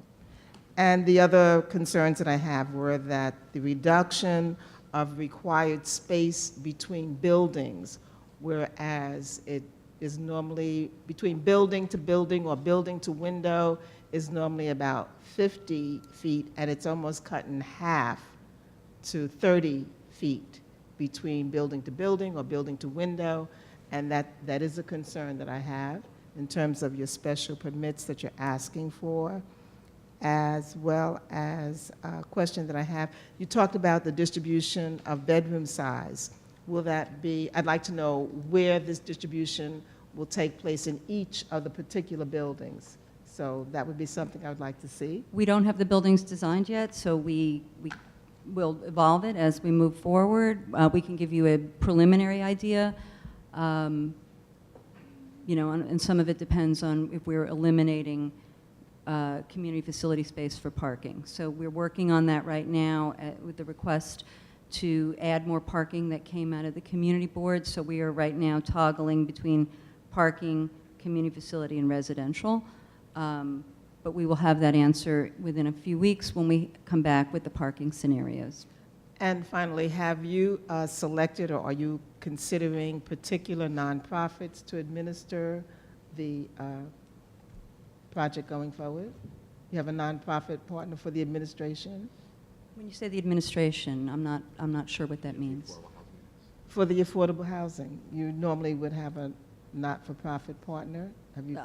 And the other concerns that I have were that the reduction of required space between buildings, whereas it is normally between building to building or building to window is normally about 50 feet, and it's almost cut in half to 30 feet between building to building or building to window, and that is a concern that I have in terms of your special permits that you're asking for, as well as a question that I have. You talked about the distribution of bedroom size. Will that be, I'd like to know where this distribution will take place in each of the particular buildings. So that would be something I would like to see. We don't have the buildings designed yet, so we will evolve it as we move forward. We can give you a preliminary idea. You know, and some of it depends on if we're eliminating community facility space for parking. So we're working on that right now with the request to add more parking that came out of the community board. So we are right now toggling between parking, community facility, and residential. But we will have that answer within a few weeks when we come back with the parking scenarios. And finally, have you selected or are you considering particular nonprofits to administer the project going forward? You have a nonprofit partner for the administration? When you say the administration, I'm not sure what that means. For the affordable housing, you normally would have a not-for-profit partner? Have you?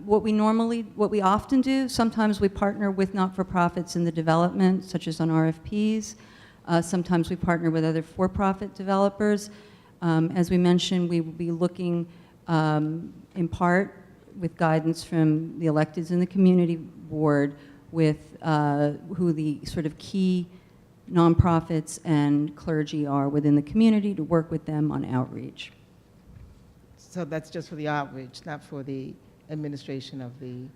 What we often do, sometimes we partner with not-for-profits in the development, such as on RFPs. Sometimes we partner with other for-profit developers. As we mentioned, we will be looking in part with guidance from the electeds in the community board with who the sort of key nonprofits and clergy are within the community to work with them on outreach. So that's just for the outreach, not for the administration of the,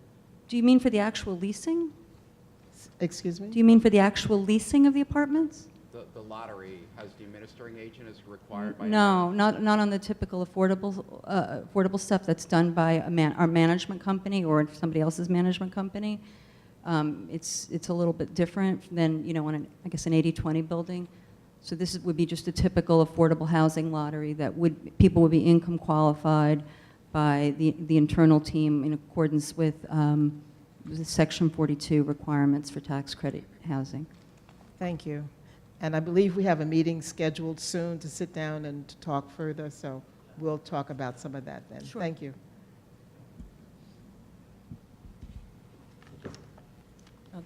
Do you mean for the actual leasing? excuse me? Do you mean for the actual leasing of the apartments? The lottery has the administering agent is required by. No, not on the typical affordable stuff that's done by our management company or somebody else's management company. It's a little bit different than, you know, on I guess an 80-20 building. So this would be just a typical affordable housing lottery that people would be income qualified by the internal team in accordance with the Section 42 requirements for tax credit housing. Thank you. And I believe we have a meeting scheduled soon to sit down and to talk further, so we'll talk about some of that then. Sure. Thank you.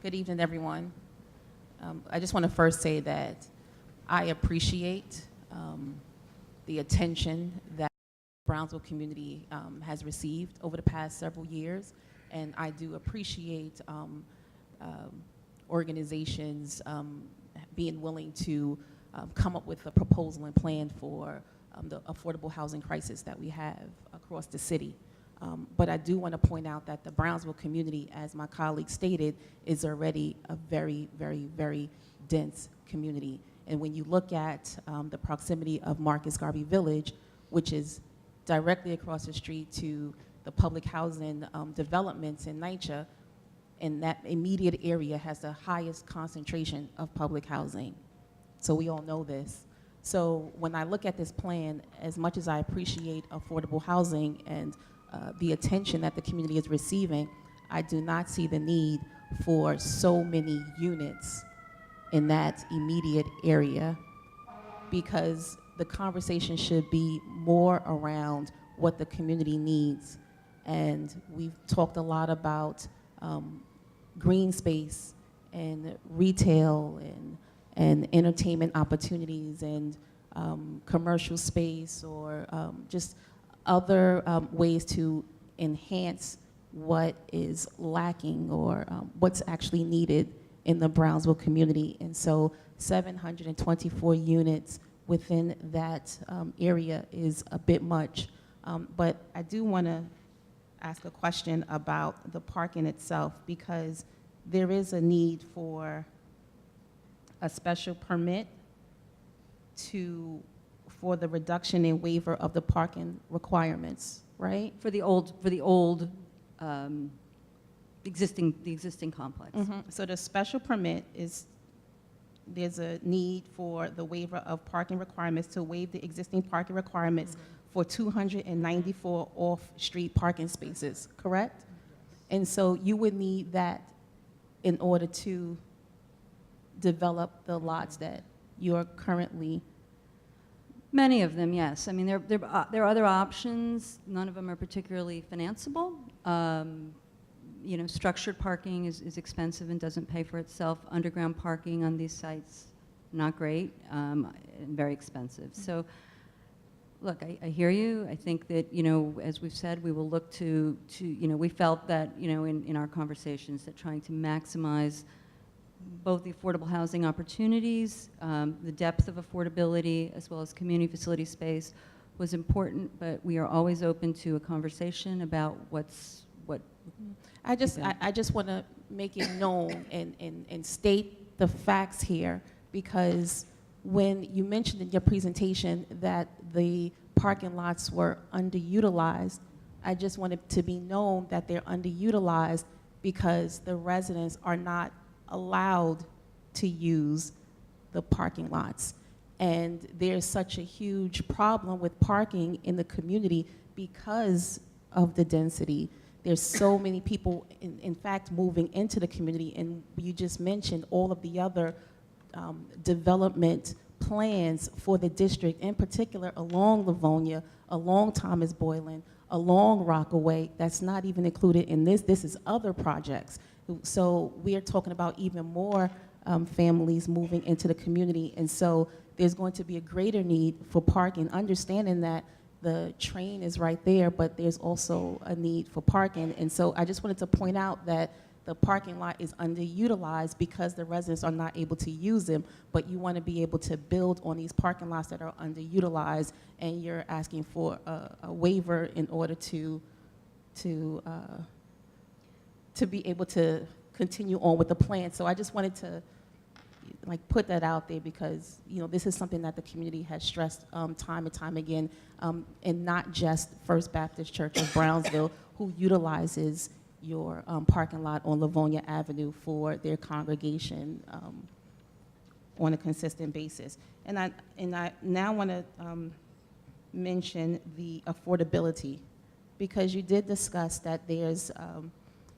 Good evening, everyone. I just want to first say that I appreciate the attention that the Brownsville community has received over the past several years, and I do appreciate organizations being willing to come up with a proposal and plan for the affordable housing crisis that we have across the city. But I do want to point out that the Brownsville community, as my colleague stated, is already a very, very, very dense community. And when you look at the proximity of Marcus Garvey Village, which is directly across the street to the public housing developments in NYCHA, and that immediate area has the highest concentration of public housing. So we all know this. So when I look at this plan, as much as I appreciate affordable housing and the attention that the community is receiving, I do not see the need for so many units in that immediate area, because the conversation should be more around what the community needs. And we've talked a lot about green space and retail and entertainment opportunities and commercial space, or just other ways to enhance what is lacking or what's actually needed in the Brownsville community. And so 724 units within that area is a bit much. But I do want to ask a question about the parking itself, because there is a need for a special permit for the reduction and waiver of the parking requirements, right? For the existing complex. So the special permit there's a need for the waiver of parking requirements to waive the existing parking requirements for 294 off-street parking spaces, correct? And so you would need that in order to develop the lots that you're currently. Many of them, yes. I mean, there are other options. None of them are particularly financeable. You know, structured parking is expensive and doesn't pay for itself. Underground parking on these sites, not great, and very expensive. So, look, I hear you. I think that, you know, as we've said, we will look to you know, we felt that, you know, in our conversations that trying to maximize both the affordable housing opportunities, the depth of affordability, as well as community facility space was important, but we are always open to a conversation about what. I just want to make it known and state the facts here, because when you mentioned in your presentation that the parking lots were underutilized, I just wanted to be known that they're underutilized because the residents are not allowed to use the parking lots. And there's such a huge problem with parking in the community because of the density. There's so many people, in fact, moving into the community, and you just mentioned all of the other development plans for the district, in particular along Livonia, along Thomas Boylan, along Rockaway. That's not even included in this. This is other projects. So we are talking about even more families moving into the community. And so there's going to be a greater need for parking, understanding that the train is right there, but there's also a need for parking. And so I just wanted to point out that the parking lot is underutilized because the residents are not able to use them, but you want to be able to build on these parking lots that are underutilized, and you're asking for a waiver in order to be able to continue on with the plan. So I just wanted to put that out there because, this is something that the community has stressed time and time again, and not just First Baptist Church of Brownsville, who utilizes your parking lot on Livonia Avenue for their congregation on a consistent basis. And I now want to mention the affordability, because you did discuss that there's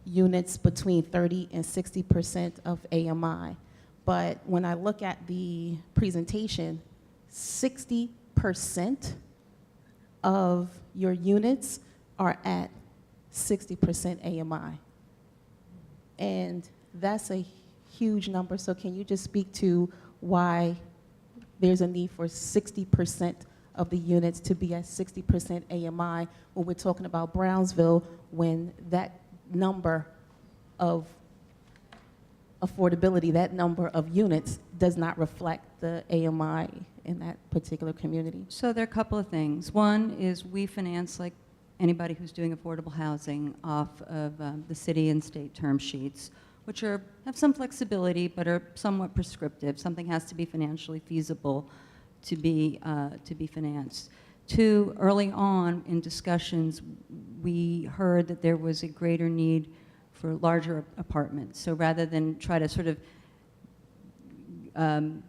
units between 30 and 60% of AMI. But when I look at the presentation, 60% of your units are at 60% AMI. And that's a huge number. So can you just speak to why there's a need for 60% of the units to be at 60% AMI when we're talking about Brownsville, when that number of affordability, that number of units does not reflect the AMI in that particular community? So there are a couple of things. One is we finance, like anybody who's doing affordable housing, off of the city and state term sheets, which have some flexibility but are somewhat prescriptive. Something has to be financially feasible to be financed. Two, early on in discussions, we heard that there was a greater need for larger apartments. So rather than try to sort of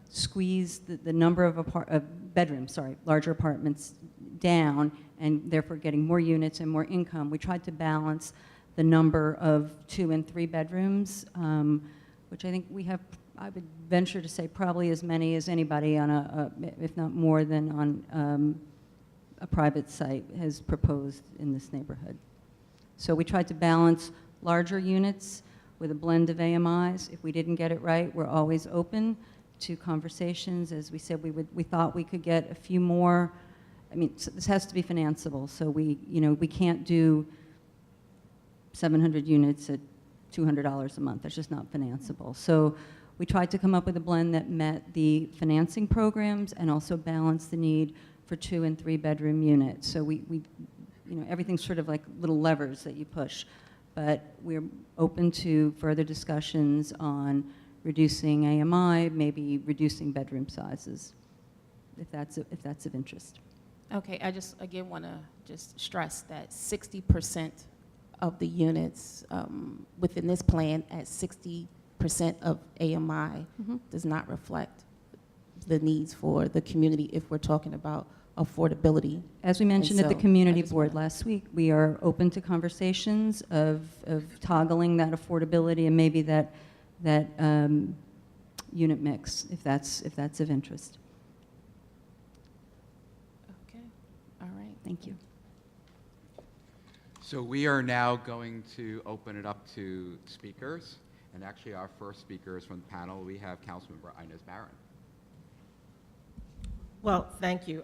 squeeze the number of bedrooms, larger apartments down, and therefore getting more units and more income, we tried to balance the number of 2 and 3 bedrooms, which I think we have, I would venture to say, probably as many as anybody on if not more than on a private site has proposed in this neighborhood. So we tried to balance larger units with a blend of AMIs. If we didn't get it right, we're always open to conversations. As we said, we thought we could get a few more. I mean, so this has to be financeable. So we can't do 700 units at $200 a month. That's just not financeable. So we tried to come up with a blend that met the financing programs and also balanced the need for 2 and 3 bedroom units. So we everything's sort of like little levers that you push. But we're open to further discussions on reducing AMI, maybe reducing bedroom sizes, if that's of interest. Okay, I just, again, want to just stress that 60% of the units within this plan at 60% of AMI does not reflect the needs for the community if we're talking about affordability. As we mentioned at the community board last week, we are open to conversations of toggling that affordability and maybe that unit mix, if that's of interest. Okay, all right. Thank you. So we are now going to open it up to speakers. And actually, our first speaker is from the panel. We have Councilmember Inez Barron. Well, thank you.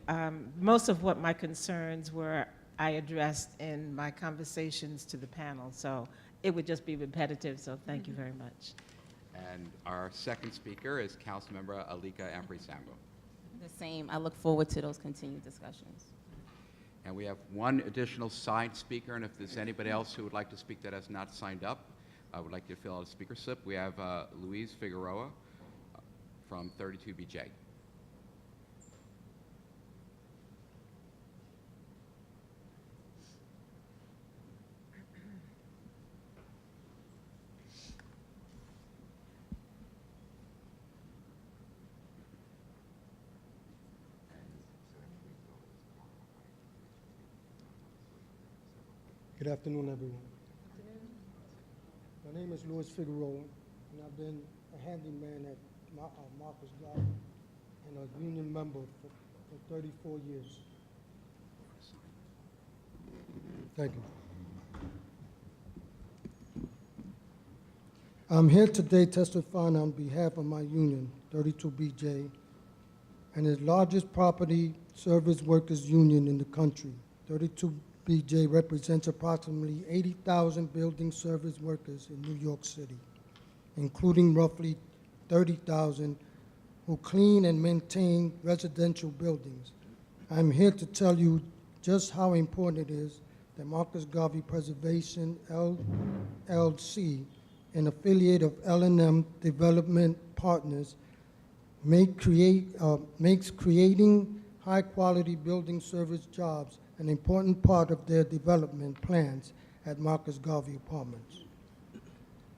Most of what my concerns were, I addressed in my conversations to the panel, so it would just be repetitive, so thank you very much. And our second speaker is Councilmember Alika Embry-Sambo. The same. I look forward to those continued discussions. And we have one additional signed speaker, and if there's anybody else who would like to speak that has not signed up, I would like to fill out a speaker slip. We have Luis Figueroa from 32BJ. Good afternoon, everyone. My name is Luis Figueroa, and I've been a handyman at Marcus Garden and a union member for 34 years. Thank you. I'm here today testifying on behalf of my union, 32BJ, and the largest property service workers union in the country. 32BJ represents approximately 80,000 building service workers in New York City, including roughly 30,000 who clean and maintain residential buildings. I'm here to tell you just how important it is that Marcus Garvey Preservation LLC, an affiliate of L&M Development Partners, makes creating high-quality building service jobs an important part of their development plans at Marcus Garvey Apartments.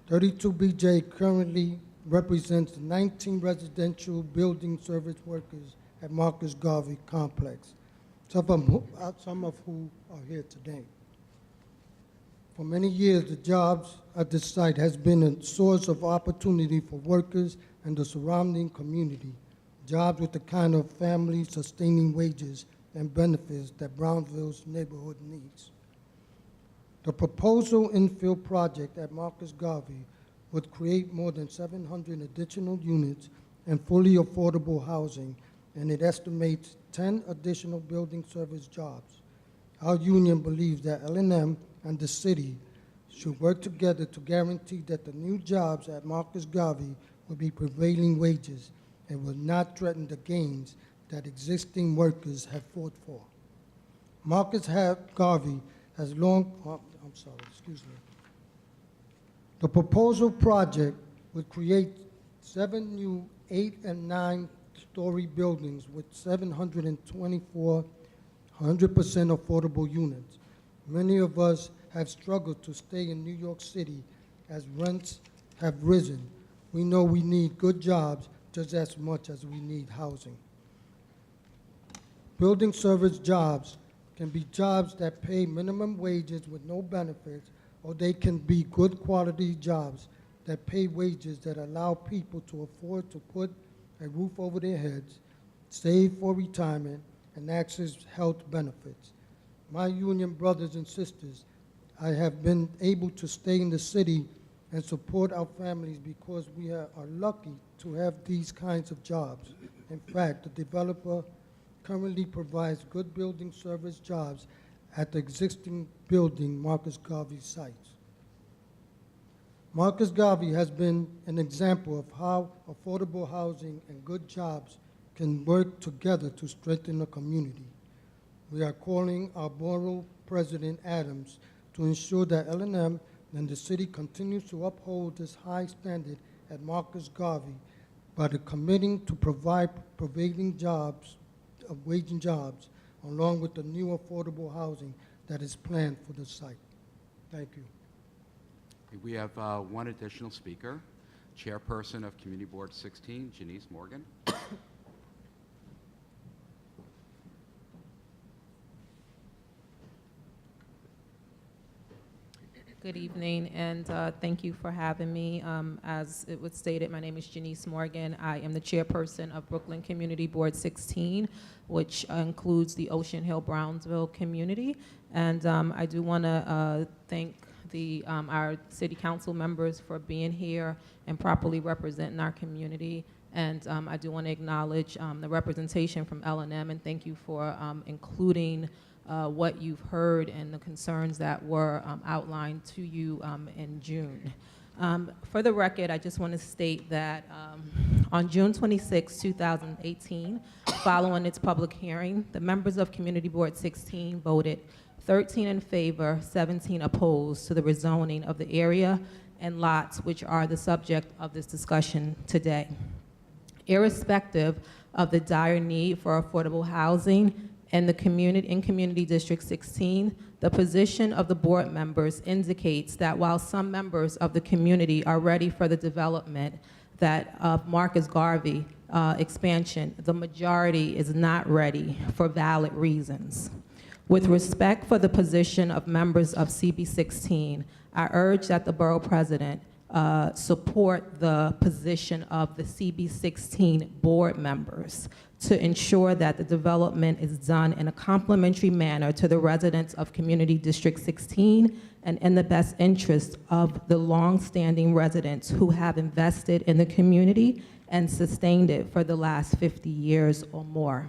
32BJ currently represents 19 residential building service workers at Marcus Garvey Complex, some of who are here today. For many years, the jobs at this site has been a source of opportunity for workers and the surrounding community, jobs with the kind of family-sustaining wages and benefits that Brownsville's neighborhood needs. The proposal infill project at Marcus Garvey would create more than 700 additional units and fully affordable housing, and it estimates 10 additional building service jobs. Our union believes that L&M and the city should work together to guarantee that the new jobs at Marcus Garvey will be prevailing wages and will not threaten the gains that existing workers have fought for. Marcus Garvey has long, excuse me. The proposal project would create 7 new 8- and 9-story buildings with 724 100% affordable units. Many of us have struggled to stay in New York City as rents have risen. We know we need good jobs just as much as we need housing. Building service jobs can be jobs that pay minimum wages with no benefits, or they can be good quality jobs that pay wages that allow people to afford to put a roof over their heads, save for retirement, and access health benefits. My union brothers and sisters, I have been able to stay in the city and support our families because we are lucky to have these kinds of jobs. In fact, the developer currently provides good building service jobs at the existing building Marcus Garvey sites. Marcus Garvey has been an example of how affordable housing and good jobs can work together to strengthen the community. We are calling our Borough President Adams to ensure that L&M and the city continues to uphold this high standard at Marcus Garvey by committing to provide prevailing jobs, wage and jobs, along with the new affordable housing that is planned for the site. Thank you. We have one additional speaker, Chairperson of Community Board 16, Janice Morgan. Good evening, and thank you for having me. As it was stated, my name is Janice Morgan. I am the chairperson of Brooklyn Community Board 16, which includes the Ocean Hill Brownsville community. And I do want to thank our city council members for being here and properly representing our community. And I do want to acknowledge the representation from L&M, and thank you for including what you've heard and the concerns that were outlined to you in June. For the record, I just want to state that on June 26, 2018, following its public hearing, the members of Community Board 16 voted 13 in favor, 17 opposed to the rezoning of the area and lots which are the subject of this discussion today. Irrespective of the dire need for affordable housing in Community District 16, the position of the board members indicates that while some members of the community are ready for the development of Marcus Garvey expansion, the majority is not ready for valid reasons. With respect for the position of members of CB 16, I urge that the Borough President support the position of the CB16 board members to ensure that the development is done in a complementary manner to the residents of Community District 16 and in the best interest of the long-standing residents who have invested in the community and sustained it for the last 50 years or more.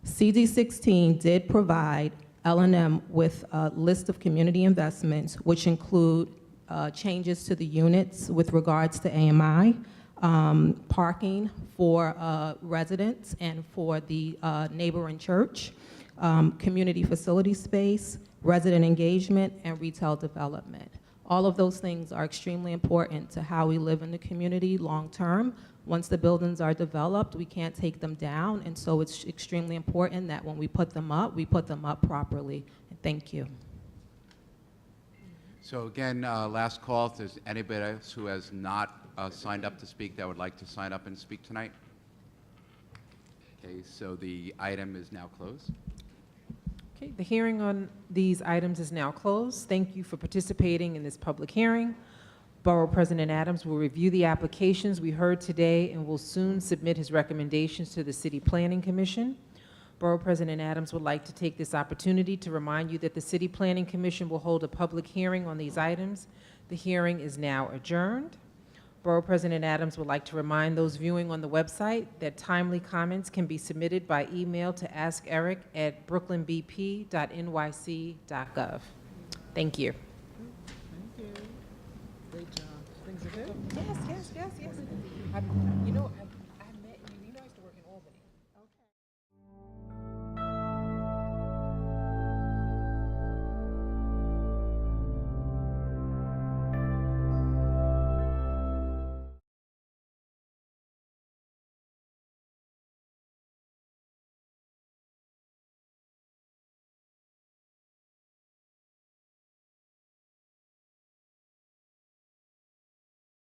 CD16 did provide L&M with a list of community investments, which include changes to the units with regards to AMI, parking for residents and for the neighboring church, community facility space, resident engagement, and retail development. All of those things are extremely important to how we live in the community long-term. Once the buildings are developed, we can't take them down, and so it's extremely important that when we put them up properly. Thank you. So again, last call, if there's anybody else who has not signed up to speak that would like to sign up and speak tonight. Okay, so the item is now closed. Okay, the hearing on these items is now closed. Thank you for participating in this public hearing. Borough President Adams will review the applications we heard today and will soon submit his recommendations to the City Planning Commission. Borough President Adams would like to take this opportunity to remind you that the City Planning Commission will hold a public hearing on these items. The hearing is now adjourned. Borough President Adams would like to remind those viewing on the website that timely comments can be submitted by email to askeric@brooklynbp.nyc.gov. Thank you. Great job. Things are good? Yes. You know,